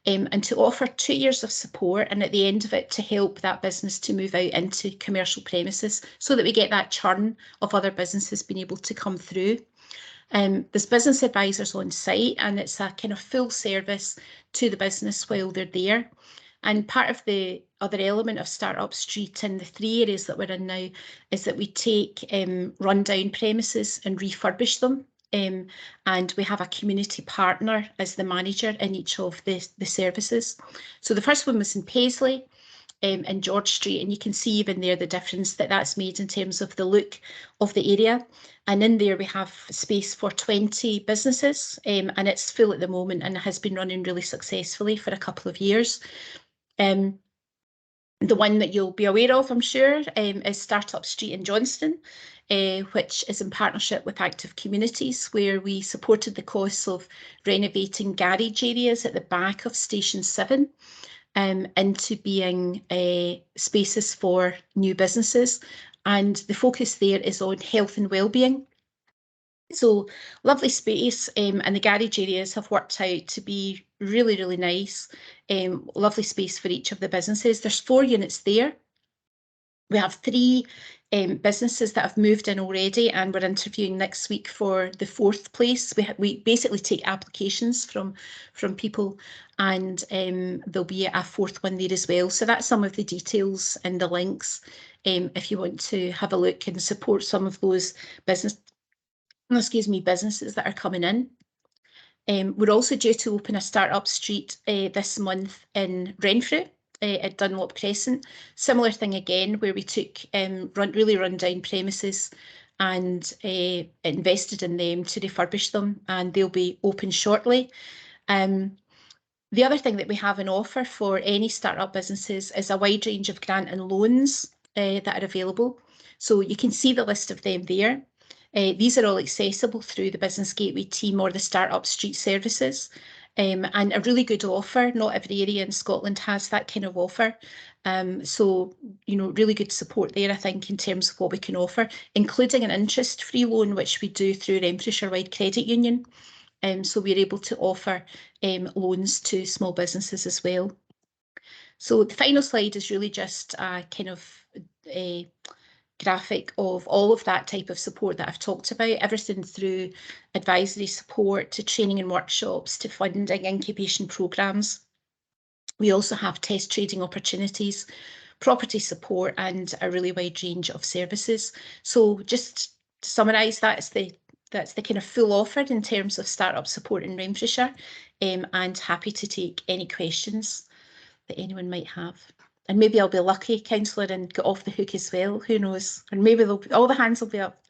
and to offer 2 years of support, and at the end of it to help that business to move out into commercial premises so that we get that churn of other businesses being able to come through. There's business advisors on site, and it's a kind of full service to the business while they're there. And part of the other element of Startup Street in the 3 areas that we're in now is that we take rundown premises and refurbish them. And we have a community partner as the manager in each of the services. So the first one was in Paisley, in George Street, and you can see even there the difference that that's made in terms of the look of the area. And in there we have space for 20 businesses, and it's full at the moment and has been running really successfully for a couple of years. The one that you'll be aware of, I'm sure, is Startup Street in Johnstone, which is in partnership with Active Communities, where we supported the costs of renovating garage areas at the back of Station 7. Into being spaces for new businesses, and the focus there is on health and wellbeing. So lovely space, and the garage areas have worked out to be really, really nice. Lovely space for each of the businesses. There's 4 units there. We have 3 businesses that have moved in already, and we're interviewing next week for the 4th place. We basically take applications from people, and there'll be a 4th one there as well. So that's some of the details and the links if you want to have a look and support some of those businesses that are coming in. We're also due to open a startup street this month in Renfrew at Dunlop Crescent. Similar thing again, where we took really run-down premises and invested in them to refurbish them, and they'll be open shortly. The other thing that we have on offer for any startup businesses is a wide range of grant and loans that are available. So you can see the list of them there. These are all accessible through the Business Gateway team or the Startup Street services, and a really good offer. Not every area in Scotland has that kind of offer. So, you know, really good support there, I think, in terms of what we can offer, including an interest-free loan, which we do through Renfrewshire Wide Credit Union. So we're able to offer loans to small businesses as well. So the final slide is really just a kind of a graphic of all of that type of support that I've talked about, everything through advisory support to training and workshops to funding incubation programmes. We also have test trading opportunities, property support, and a really wide range of services. So just to summarise, that's the kind of full offer in terms of startup support in Renfrewshire, and happy to take any questions that anyone might have. And maybe I'll be lucky, councillor, and get off the hook as well. Who knows? And maybe all the hands will be up.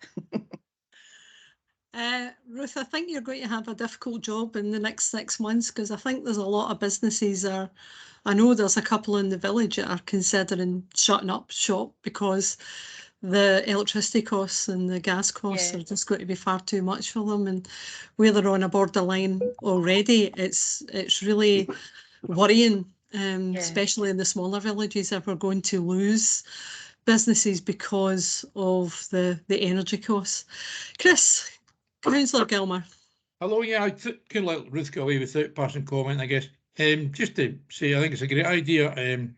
Ruth, I think you're going to have a difficult job in the next 6 months, because I think there's a lot of businesses I know there's a couple in the village that are considering shutting up shop because the electricity costs and the gas costs are just going to be far too much for them, and where they're on a borderline already, it's really worrying. Especially in the smaller villages, if we're going to lose businesses because of the energy costs. Chris, Councillor Gilmer. Hello, yeah, I can let Ruth go away without passing comment, I guess. Just to say, I think it's a great idea. And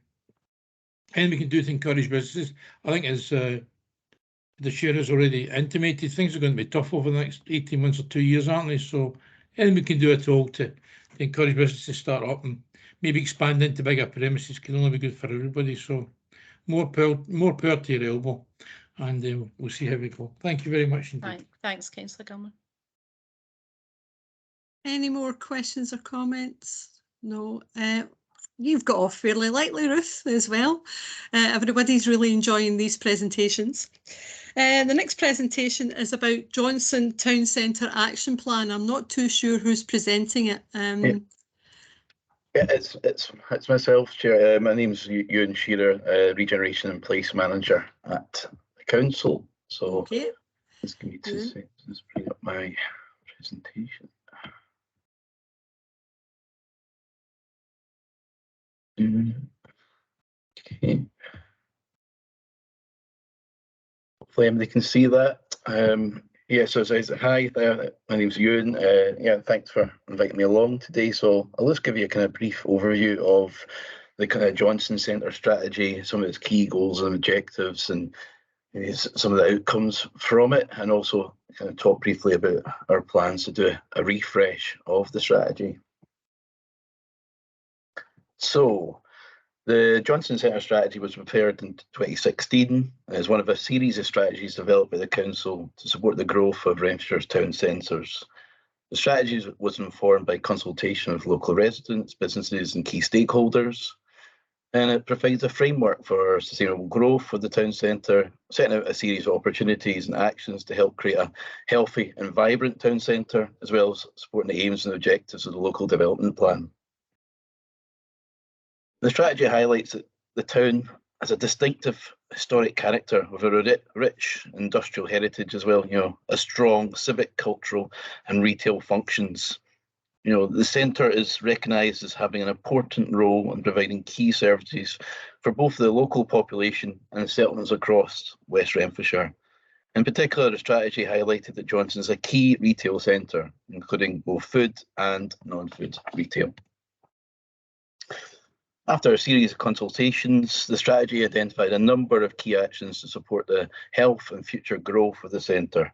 we can do to encourage businesses. I think as the chair has already intimated, things are going to be tough over the next 18 months or 2 years, aren't they? So anything we can do at all to encourage businesses to start up and maybe expand into bigger premises can only be good for everybody. So more power to your elbow, and we'll see how we go. Thank you very much indeed. Thanks, Councillor Gilmer. Any more questions or comments? No. You've got off fairly lightly, Ruth, as well. Everybody's really enjoying these presentations. The next presentation is about Johnstone Town Centre Action Plan. I'm not too sure who's presenting it. It's myself, Chair. My name's Ewan Shearer, Regeneration and Place Manager at the Council. So just give me 2 seconds. Let's bring up my presentation. Okay. Hopefully everybody can see that. Yeah, so as I said, hi there, my name's Ewan. Yeah, thanks for inviting me along today. So I'll just give you a kind of brief overview of the kind of Johnstone Centre strategy, some of its key goals and objectives, and some of the outcomes from it, and also kind of talk briefly about our plans to do a refresh of the strategy. So the Johnstone Centre strategy was prepared in 2016 as one of a series of strategies developed by the Council to support the growth of Renfrewshire's town centres. The strategy was informed by consultation with local residents, businesses and key stakeholders, and it provides a framework for sustainable growth for the town centre, setting out a series of opportunities and actions to help create a healthy and vibrant town centre, as well as supporting the aims and objectives of the local development plan. The strategy highlights that the town has a distinctive historic character with a rich industrial heritage as well, a strong civic, cultural and retail functions. The centre is recognised as having an important role in providing key services for both the local population and settlements across West Renfrewshire. In particular, the strategy highlighted that Johnstone is a key retail centre, including both food and non-food retail. After a series of consultations, the strategy identified a number of key actions to support the health and future growth of the centre.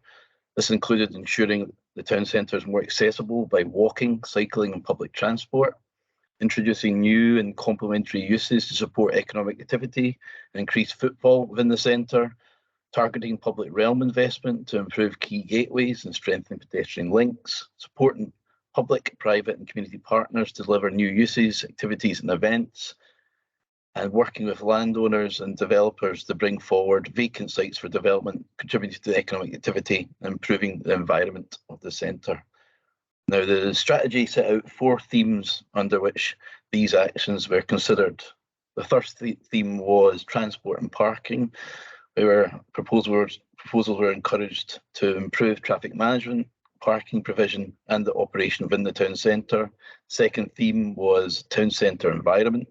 This included ensuring the town centre is more accessible by walking, cycling and public transport, introducing new and complementary uses to support economic activity and increase footfall within the centre, targeting public realm investment to improve key gateways and strengthen pedestrian links, supporting public, private and community partners to deliver new uses, activities and events, and working with landowners and developers to bring forward vacant sites for development, contributing to economic activity and improving the environment of the centre. Now, the strategy set out 4 themes under which these actions were considered. The first theme was transport and parking, where proposals were encouraged to improve traffic management, parking provision and the operation within the town centre. Second theme was town centre environment,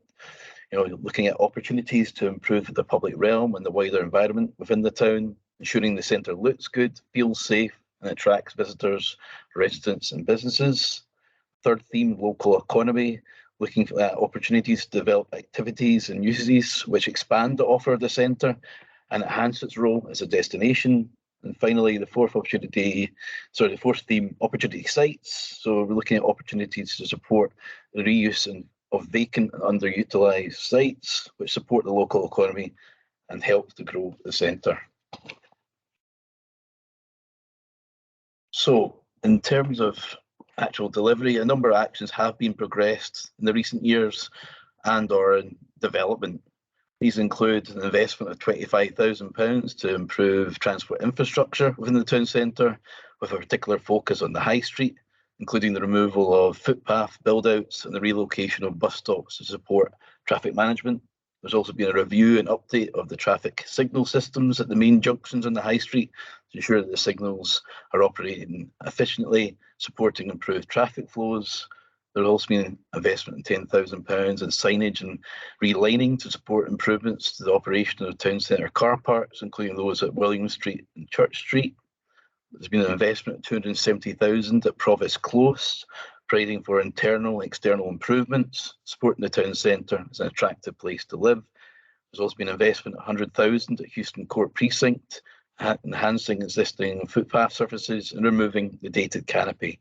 looking at opportunities to improve the public realm and the wider environment within the town, ensuring the centre looks good, feels safe and attracts visitors, residents and businesses. Third theme, local economy, looking at opportunities to develop activities and uses which expand the offer of the centre and enhance its role as a destination. And finally, the fourth theme, opportunity sites. So we're looking at opportunities to support the reuse of vacant and underutilised sites, which support the local economy and help to grow the centre. So in terms of actual delivery, a number of actions have been progressed in the recent years and are in development. These include an investment of £25,000 to improve transport infrastructure within the town centre, with a particular focus on the high street, including the removal of footpath build-outs and the relocation of bus stops to support traffic management. There's also been a review and update of the traffic signal systems at the main junctions on the high street to ensure that the signals are operating efficiently, supporting improved traffic flows. There's also been an investment in £10,000 in signage and relining to support improvements to the operation of town centre car parks, including those at William Street and Church Street. There's been an investment of £270,000 at Provost Close, providing for internal and external improvements, supporting the town centre as an attractive place to live. There's also been an investment of £100,000 at Houston Court Precinct, enhancing existing footpath surfaces and removing the dated canopy.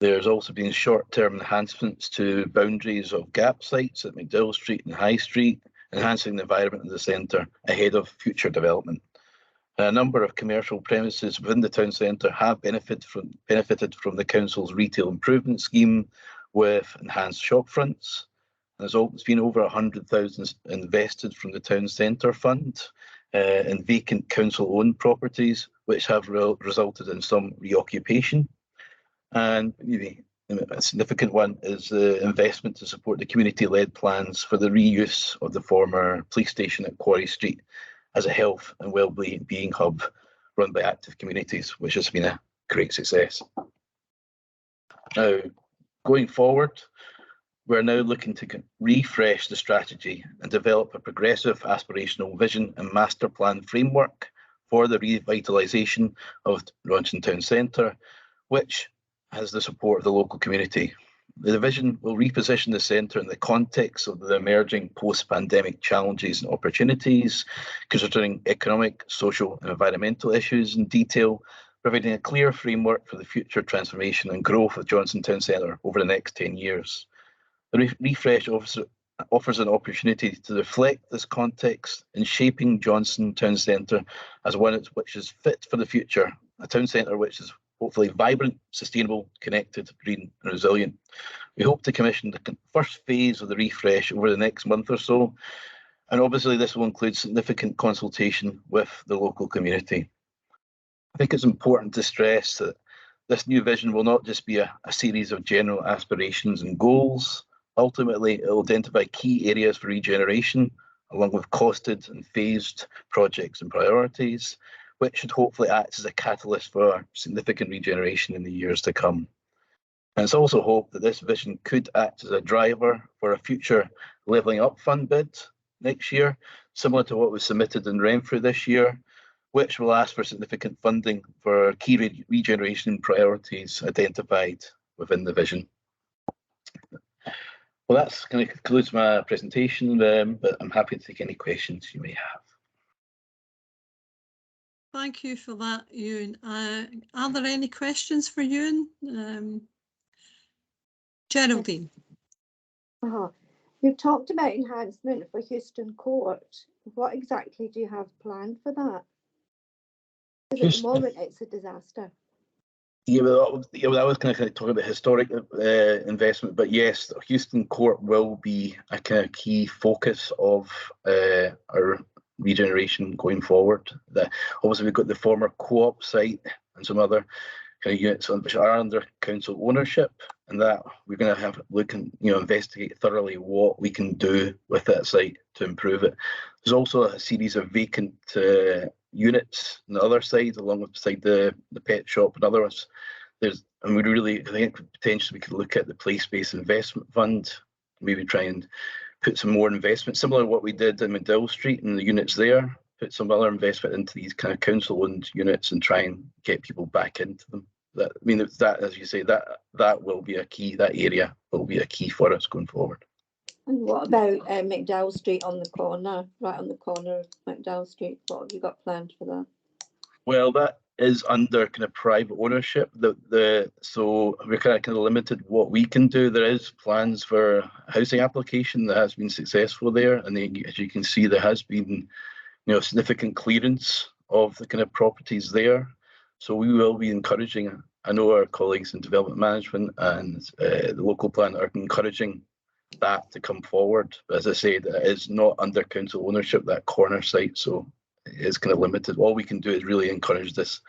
There's also been short-term enhancements to boundaries of gap sites at McDowell Street and High Street, enhancing the environment of the centre ahead of future development. A number of commercial premises within the town centre have benefited from the council's retail improvement scheme with enhanced shop fronts. There's been over 100,000 invested from the town centre fund in vacant council-owned properties, which have resulted in some reoccupation. And maybe a significant one is the investment to support the community-led plans for the reuse of the former police station at Quarry Street as a health and wellbeing hub run by active communities, which has been a great success. Now, going forward, we're now looking to refresh the strategy and develop a progressive aspirational vision and master plan framework for the revitalisation of Johnstone Town Centre, which has the support of the local community. The vision will reposition the centre in the context of the emerging post-pandemic challenges and opportunities, considering economic, social and environmental issues in detail, providing a clear framework for the future transformation and growth of Johnstone Town Centre over the next 10 years. The refresh offers an opportunity to reflect this context in shaping Johnstone Town Centre as one which is fit for the future, a town centre which is hopefully vibrant, sustainable, connected, green and resilient. We hope to commission the first phase of the refresh over the next month or so, and obviously this will include significant consultation with the local community. I think it's important to stress that this new vision will not just be a series of general aspirations and goals. Ultimately, it will identify key areas for regeneration, along with costed and phased projects and priorities, which should hopefully act as a catalyst for significant regeneration in the years to come. And it's also hoped that this vision could act as a driver for a future Levelling Up Fund bid next year, similar to what was submitted in Renfrewshire this year, which will ask for significant funding for key regeneration priorities identified within the vision. Well, that's going to conclude my presentation, but I'm happy to take any questions you may have. Thank you for that, Ewan. Are there any questions for Ewan? Geraldine. You've talked about enhancement for Houston Court. What exactly do you have planned for that? Because at the moment it's a disaster. Yeah, well, I was kind of talking about historic investment, but yes, Houston Court will be a kind of key focus of our regeneration going forward. Obviously, we've got the former co-op site and some other kind of units which are under council ownership, and that we're going to have look and investigate thoroughly what we can do with that site to improve it. There's also a series of vacant units on the other side, alongside the pet shop and others. And we really, I think potentially we could look at the place-based investment fund, maybe try and put some more investment, similar to what we did in McDowell Street and the units there, put some other investment into these kind of council-owned units and try and get people back into them. That, as you say, that will be a key, that area will be a key for us going forward. And what about McDowell Street on the corner, right on the corner of McDowell Street? What have you got planned for that? Well, that is under kind of private ownership. So we're kind of limited what we can do. There is plans for a housing application that has been successful there, and as you can see, there has been significant clearance of the kind of properties there. So we will be encouraging. I know our colleagues in development management and the local plan are encouraging that to come forward. But as I say, that is not under council ownership, that corner site, so it is kind of limited. All we can do is really encourage this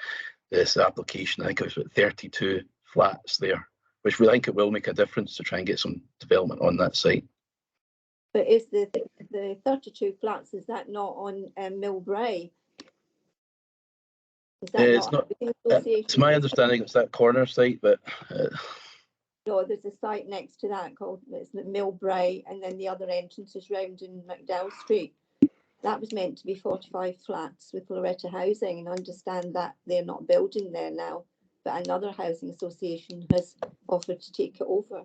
application. I think it's about 32 flats there, which we think it will make a difference to try and get some development on that site. But is the 32 flats, is that not on Millbrae? Is that not it's my understanding it's that corner site, but no, there's a site next to that called Millbrae, and then the other entrance is round in McDowell Street. That was meant to be 45 flats with Loretta Housing, and I understand that they're not building there now, but another housing association has offered to take it over.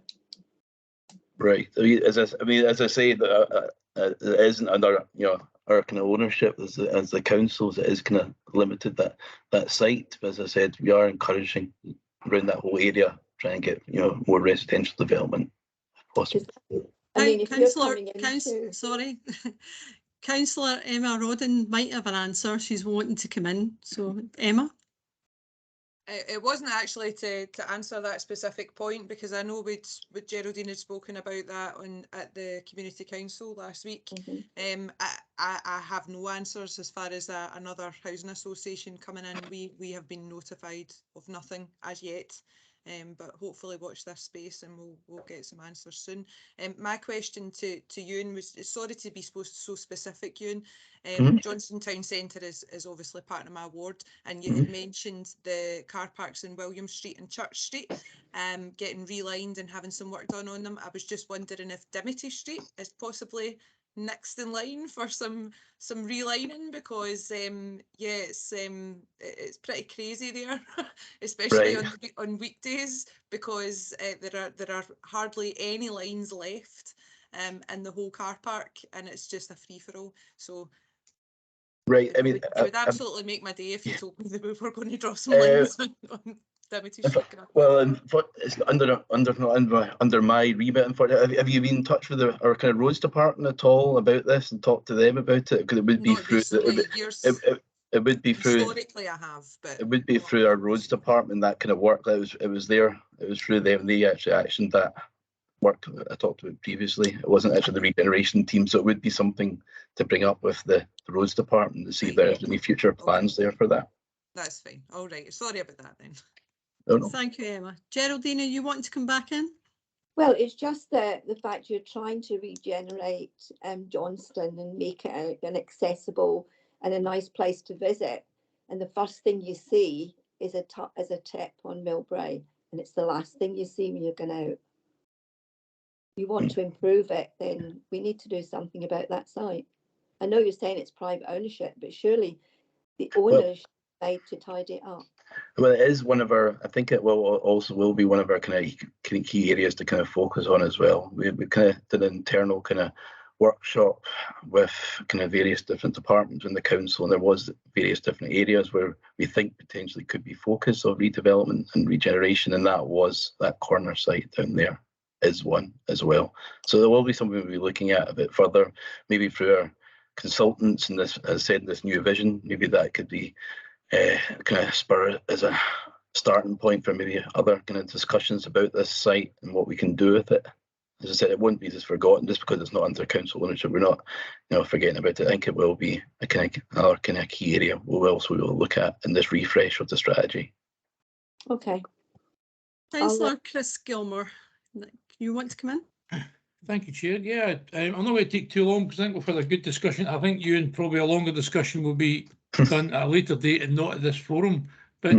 Right. As I say, that it isn't under our kind of ownership as the councils. It is kind of limited that site. But as I said, we are encouraging around that whole area, trying to get more residential development if possible. I mean, if you're coming into... Sorry. Councillor Emma Rodden might have an answer. She's wanting to come in. So, Emma? It wasn't actually to answer that specific point, because I know Geraldine had spoken about that at the Community Council last week. Mm-hmm. I have no answers as far as another housing association coming in. We have been notified of nothing as yet. But hopefully watch this space and we'll get some answers soon. My question to Ewan was, sorry to be so specific, Ewan. Johnstone Town Centre is obviously part of my ward, and you had mentioned the car parks in William Street and Church Street getting relined and having some work done on them. I was just wondering if Dimity Street is possibly next in line for some relining, because it's pretty crazy there, especially on weekdays, because there are hardly any lines left in the whole car park, and it's just a free-for-all. So right, I mean, it would absolutely make my day if you told me that we were going to draw some lines on Dimity Street. Well, it's under my remit. Have you been in touch with our kind of roads department at all about this and talked to them about it? Because it would be it would be through. Historically, I have, but it would be through our roads department, that kind of work. It was through them. They actually actioned that work I talked about previously. It wasn't actually the regeneration team, so it would be something to bring up with the roads department to see if there's any future plans there for that. That's fine. All right. Sorry about that then. No. Thank you, Emma. Geraldine, you want to come back in? Well, it's just the fact you're trying to regenerate Johnstone and make it an accessible and a nice place to visit. And the first thing you see is a tip on Millbrae, and it's the last thing you see when you're going out. You want to improve it, then we need to do something about that site. I know you're saying it's private ownership, but surely the owners should be made to tidy it up. Well, it is one of our, I think it will be one of our kind of key areas to kind of focus on as well. We kind of did an internal kind of workshop with kind of various different departments in the council, and there was various different areas where we think potentially could be focus of redevelopment and regeneration, and that corner site down there is one as well. So there will be something we'll be looking at a bit further, maybe through our consultants and this, as I said, this new vision. Maybe that could be kind of spur as a starting point for maybe other kind of discussions about this site and what we can do with it. As I said, it won't be just forgotten just because it's not under council ownership. We're not, forgetting about it. I think it will be another kind of key area we will look at in this refresh of the strategy. Okay. Councillor Chris Gilmore, you want to come in? Thank you, Chair. Yeah, I'm not going to take too long because I think we've had a good discussion. I think you and probably a longer discussion will be done at a later date and not at this forum. But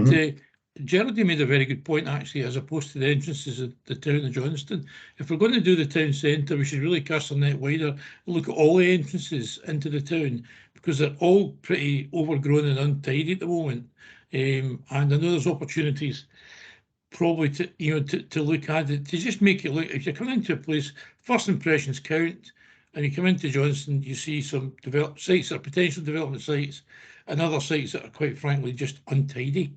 Geraldine made a very good point, actually, as opposed to the entrances of the town of Johnstone. If we're going to do the town centre, we should really cast our net wider and look at all the entrances into the town, because they're all pretty overgrown and untidy at the moment. And I know there's opportunities probably to look at it, to just make it look, if you're coming into a place, first impressions count, and you come into Johnstone, you see some developed sites that are potential development sites and other sites that are quite frankly just untidy.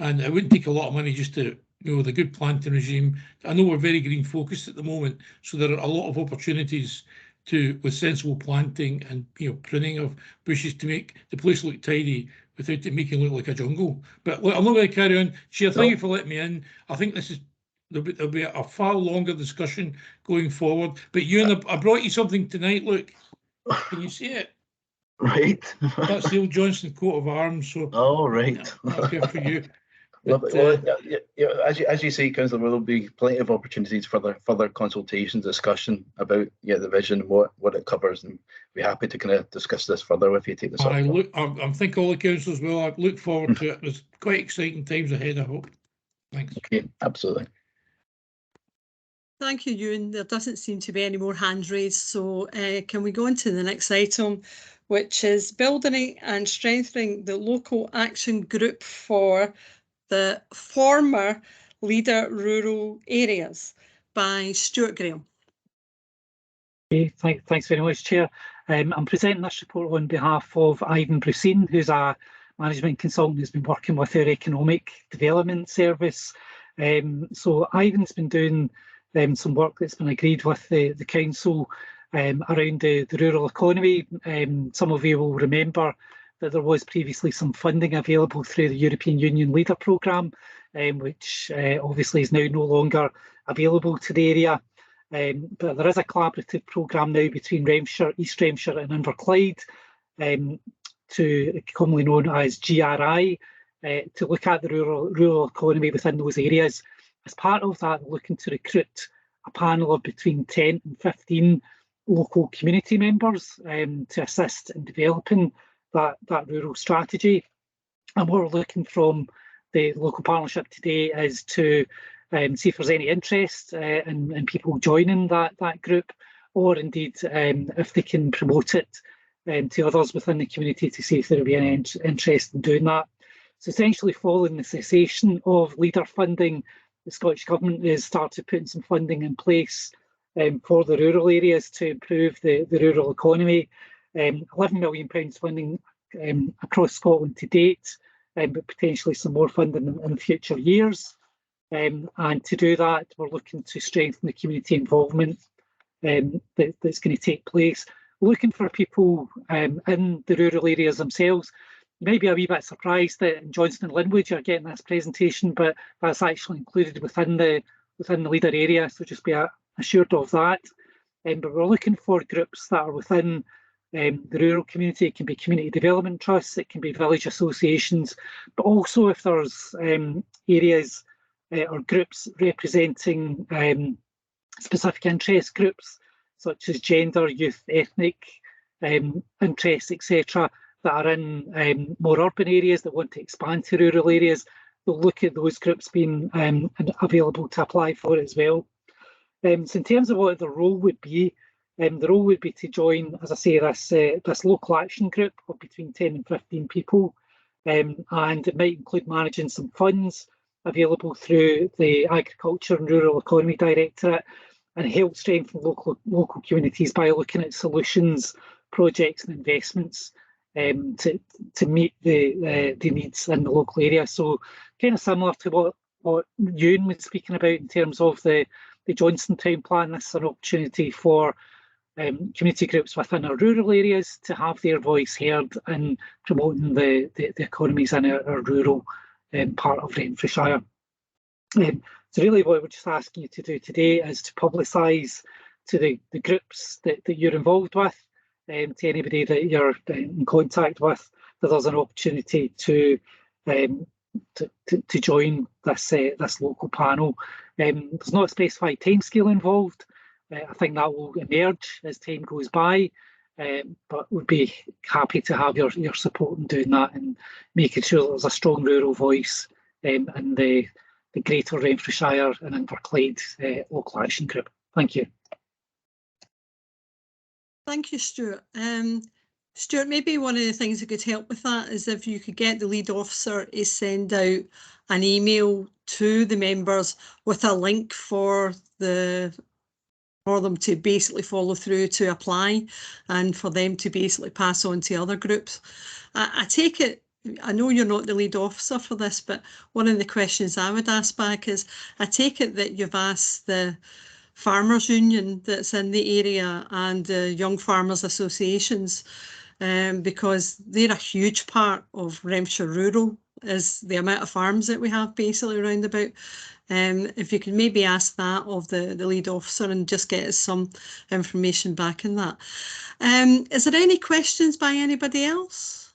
And it wouldn't take a lot of money just to, the good planting regime. I know we're very green focused at the moment, so there are a lot of opportunities with sensible planting and pruning of bushes to make the place look tidy without it making it look like a jungle. But look, I'm not going to carry on. Chair, thank you for letting me in. I think there'll be a far longer discussion going forward. But I brought you something tonight. Look, can you see it? Right. That's the old Johnstone coat of arms. So. Oh, right. That's good for you. But, as you say, Councillor, there will be plenty of opportunities for further consultation, discussion about the vision, what it covers, and be happy to kind of discuss this further with you. Take this up. I think all the councillors will. I look forward to it. There's quite exciting times ahead, I hope. Thanks. Okay, absolutely. Thank you, Ewan. There doesn't seem to be any more hands raised, so can we go on to the next item, which is building and strengthening the local action group for the former Leader Rural Areas by Stuart Graham. Okay, thanks very much, Chair. I'm presenting this report on behalf of Ivan Brucine, who's a management consultant who's been working with our Economic Development Service. So Ivan's been doing some work that's been agreed with the council around the rural economy. Some of you will remember that there was previously some funding available through the European Union Leader Programme, which obviously is now no longer available to the area. But there is a collaborative programme now between Renfrewshire, East Renfrewshire and Inverclyde, commonly known as GRI, to look at the rural economy within those areas. As part of that, we're looking to recruit a panel of between 10 and 15 local community members to assist in developing that rural strategy. And what we're looking from the local partnership today is to see if there's any interest in people joining that group, or indeed if they can promote it to others within the community to see if there will be any interest in doing that. So essentially, following the cessation of Leader funding, the Scottish Government has started putting some funding in place for the rural areas to improve the rural economy. £11 million funding across Scotland to date, but potentially some more funding in future years. And to do that, we're looking to strengthen the community involvement that's going to take place. We're looking for people in the rural areas themselves. You may be a wee bit surprised that in Johnstone and Linwood you're getting this presentation, but that's actually included within the Leader area, so just be assured of that. But we're looking for groups that are within the rural community. It can be community development trusts, it can be village associations, but also if there's areas or groups representing specific interest groups, such as gender, youth, ethnic interests, etc., that are in more urban areas that want to expand to rural areas. We'll look at those groups being available to apply for it as well. So in terms of what the role would be, the role would be to join, as I say, this local action group of between 10 and 15 people. and it might include managing some funds available through the Agriculture and Rural Economy Directorate, and help strengthen local communities by looking at solutions, projects and investments to meet the needs in the local area. So kind of similar to what Ewan was speaking about in terms of the Johnstone Town Plan. This is an opportunity for community groups within our rural areas to have their voice heard in promoting the economies in our rural part of Renfrewshire. So really what we're just asking you to do today is to publicise to the groups that you're involved with, to anybody that you're in contact with, that there's an opportunity to join this local panel. There's not a specified timescale involved. I think that will emerge as time goes by, but we'd be happy to have your support in doing that and making sure that there's a strong rural voice in the Greater Renfrewshire and Inverclyde local action group. Thank you. Thank you, Stuart. Stuart, maybe one of the things that could help with that is if you could get the lead officer to send out an email to the members with a link for them to basically follow through to apply, and for them to basically pass on to other groups. I take it, I know you're not the lead officer for this, but one of the questions I would ask back is, I take it that you've asked the Farmers Union that's in the area and the Young Farmers Associations, because they're a huge part of Renfrewshire Rural, is the amount of farms that we have basically around about. If you could maybe ask that of the lead officer and just get us some information back in that. Is there any questions by anybody else?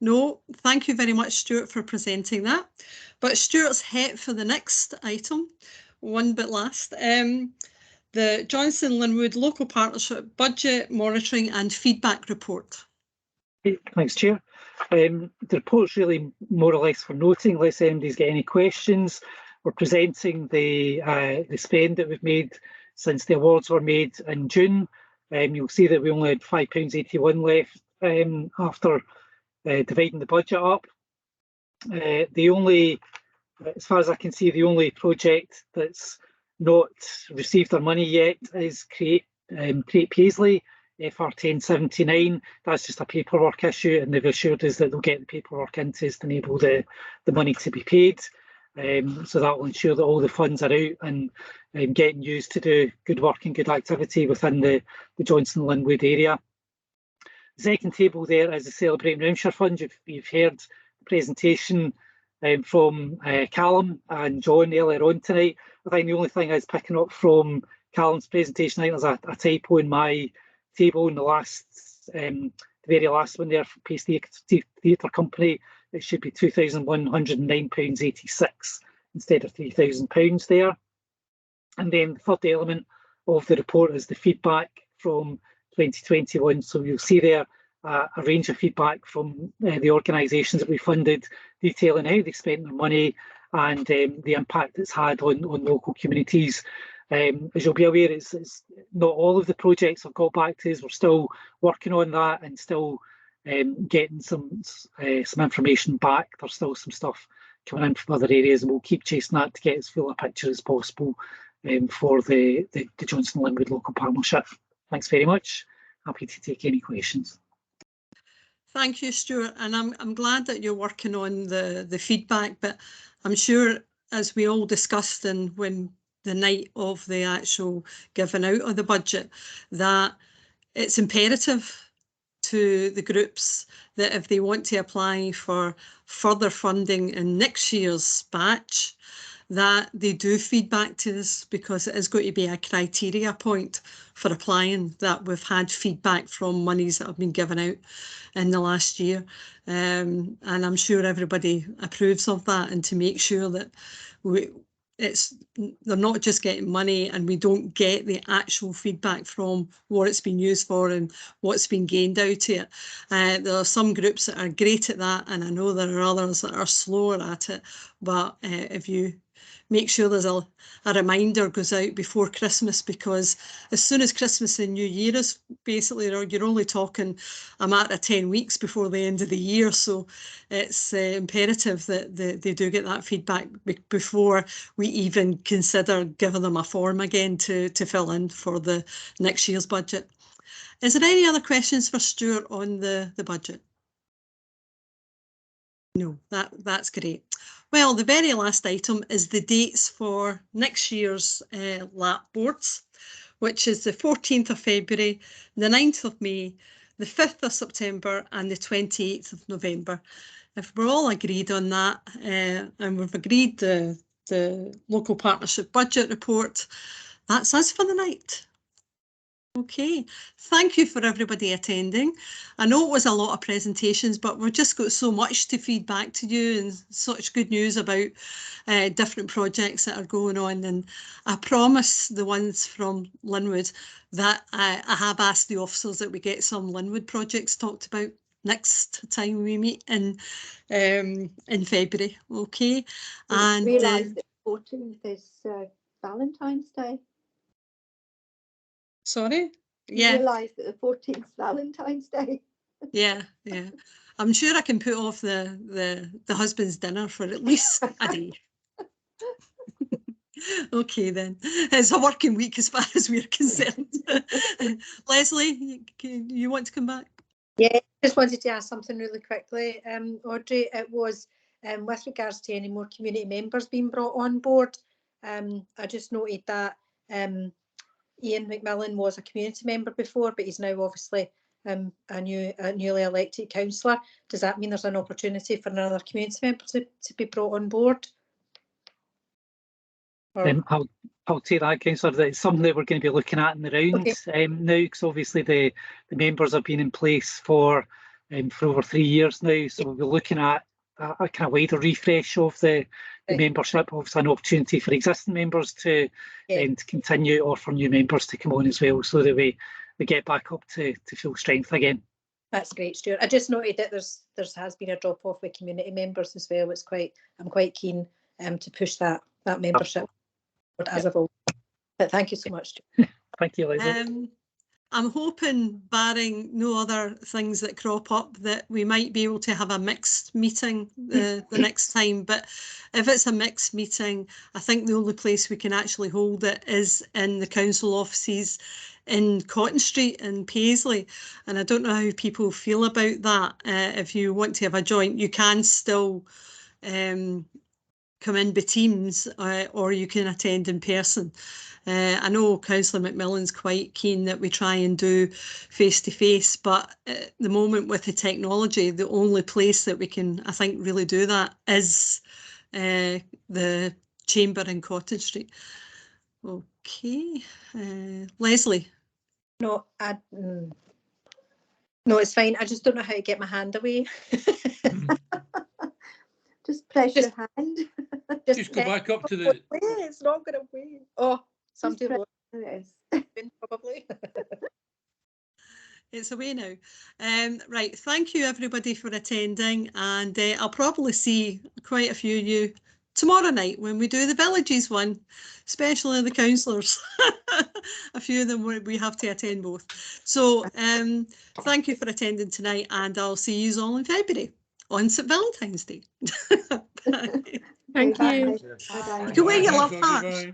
No, thank you very much, Stuart, for presenting that. But Stuart's het for the next item, one bit last. The Johnstone and Linwood Local Partnership Budget Monitoring and Feedback Report. Thanks, Chair. The report's really more or less for noting, unless anybody's got any questions. We're presenting the spend that we've made since the awards were made in June. You'll see that we only had £5.81 left after dividing the budget up. The only, as far as I can see, the only project that's not received their money yet is Create Paisley, FR 1079. That's just a paperwork issue, and they've assured us that they'll get the paperwork into us to enable the money to be paid. So that will ensure that all the funds are out and getting used to do good work and good activity within the Johnstone and Linwood area. The second table there is the Celebrating Renfrewshire Fund. You've heard the presentation from Callum and John earlier on tonight. I think the only thing I was picking up from Callum's presentation, I think there's a typo in my table in the very last one there for Pace Theatre Company. It should be £2,109.86 instead of £3,000 there. And then the third element of the report is the feedback from 2021. So you'll see there a range of feedback from the organisations that we funded, detailing how they spent their money and the impact it's had on local communities. As you'll be aware, it's not all of the projects have got back to us. We're still working on that and still getting some information back. There's still some stuff coming in from other areas, and we'll keep chasing that to get as full a picture as possible for the Johnstone and Linwood Local Partnership. Thanks very much. Happy to take any questions. Thank you, Stuart, and I'm glad that you're working on the feedback, but I'm sure, as we all discussed and when the night of the actual giving out of the budget, that it's imperative to the groups that if they want to apply for further funding in next year's batch, that they do feedback to us, because it is going to be a criteria point for applying, that we've had feedback from monies that have been given out in the last year. And I'm sure everybody approves of that, and to make sure that they're not just getting money and we don't get the actual feedback from what it's been used for and what's been gained out of it. There are some groups that are great at that, and I know there are others that are slower at it, but if you make sure there's a reminder goes out before Christmas, because as soon as Christmas and New Year is basically, you're only talking a matter of 10 weeks before the end of the year. So it's imperative that they do get that feedback before we even consider giving them a form again to fill in for the next year's budget. Is there any other questions for Stuart on the budget? No, that's great. Well, the very last item is the dates for next year's LAP boards, which is the 14th of February, the 9th of May, the 5th of September and the 28th of November. If we're all agreed on that, and we've agreed the local partnership budget report, that's us for the night. Okay, thank you for everybody attending. I know it was a lot of presentations, but we've just got so much to feed back to you and such good news about different projects that are going on. And I promise the ones from Linwood that I have asked the officers that we get some Linwood projects talked about next time we meet in February. Okay, and realise that 14th is Valentine's Day. Sorry? You Yeah. realise that the 14th is Valentine's Day. Yeah. I'm sure I can put off the husband's dinner for at least a day. Okay then, it's a working week as far as we're concerned. Leslie, you want to come back? Yeah, just wanted to ask something really quickly, Audrey. It was with regards to any more community members being brought on board. I just noted that Ian McMillan was a community member before, but he's now obviously a newly elected councillor. Does that mean there's an opportunity for another community member to be brought on board? I'll take that, councillor. That's something that we're going to be looking at in the round now, because obviously the members have been in place for over 3 years now. So we'll be looking at a kind of wider refresh of the membership. Obviously, an opportunity for existing members to continue, or for new members to come on as well, so that we get back up to full strength again. That's great, Stuart. I just noted that there has been a drop off with community members as well. I'm quite keen to push that membership as a whole. But thank you so much, Stuart. Thank you, Leslie. I'm hoping, barring no other things that crop up, that we might be able to have a mixed meeting the next time. But if it's a mixed meeting, I think the only place we can actually hold it is in the council offices in Cotton Street in Paisley. And I don't know how people feel about that. If you want to have a joint, you can still come in by Teams, or you can attend in person. I know Councillor McMillan's quite keen that we try and do face-to-face, but at the moment with the technology, the only place that we can, I think, really do that is the chamber in Cottage Street. Okay, Leslie. No, no, it's fine. I just don't know how to get my hand away. Just press your hand. Just go back up to the... It's not going away. Oh, somebody will. Probably. It's away now. Right, thank you everybody for attending, and I'll probably see quite a few of you tomorrow night when we do the villages one, especially the councillors. A few of them we have to attend both. So thank you for attending tonight, and I'll see you all in February on St Valentine's Day. Thank you. Go away, you love hearts.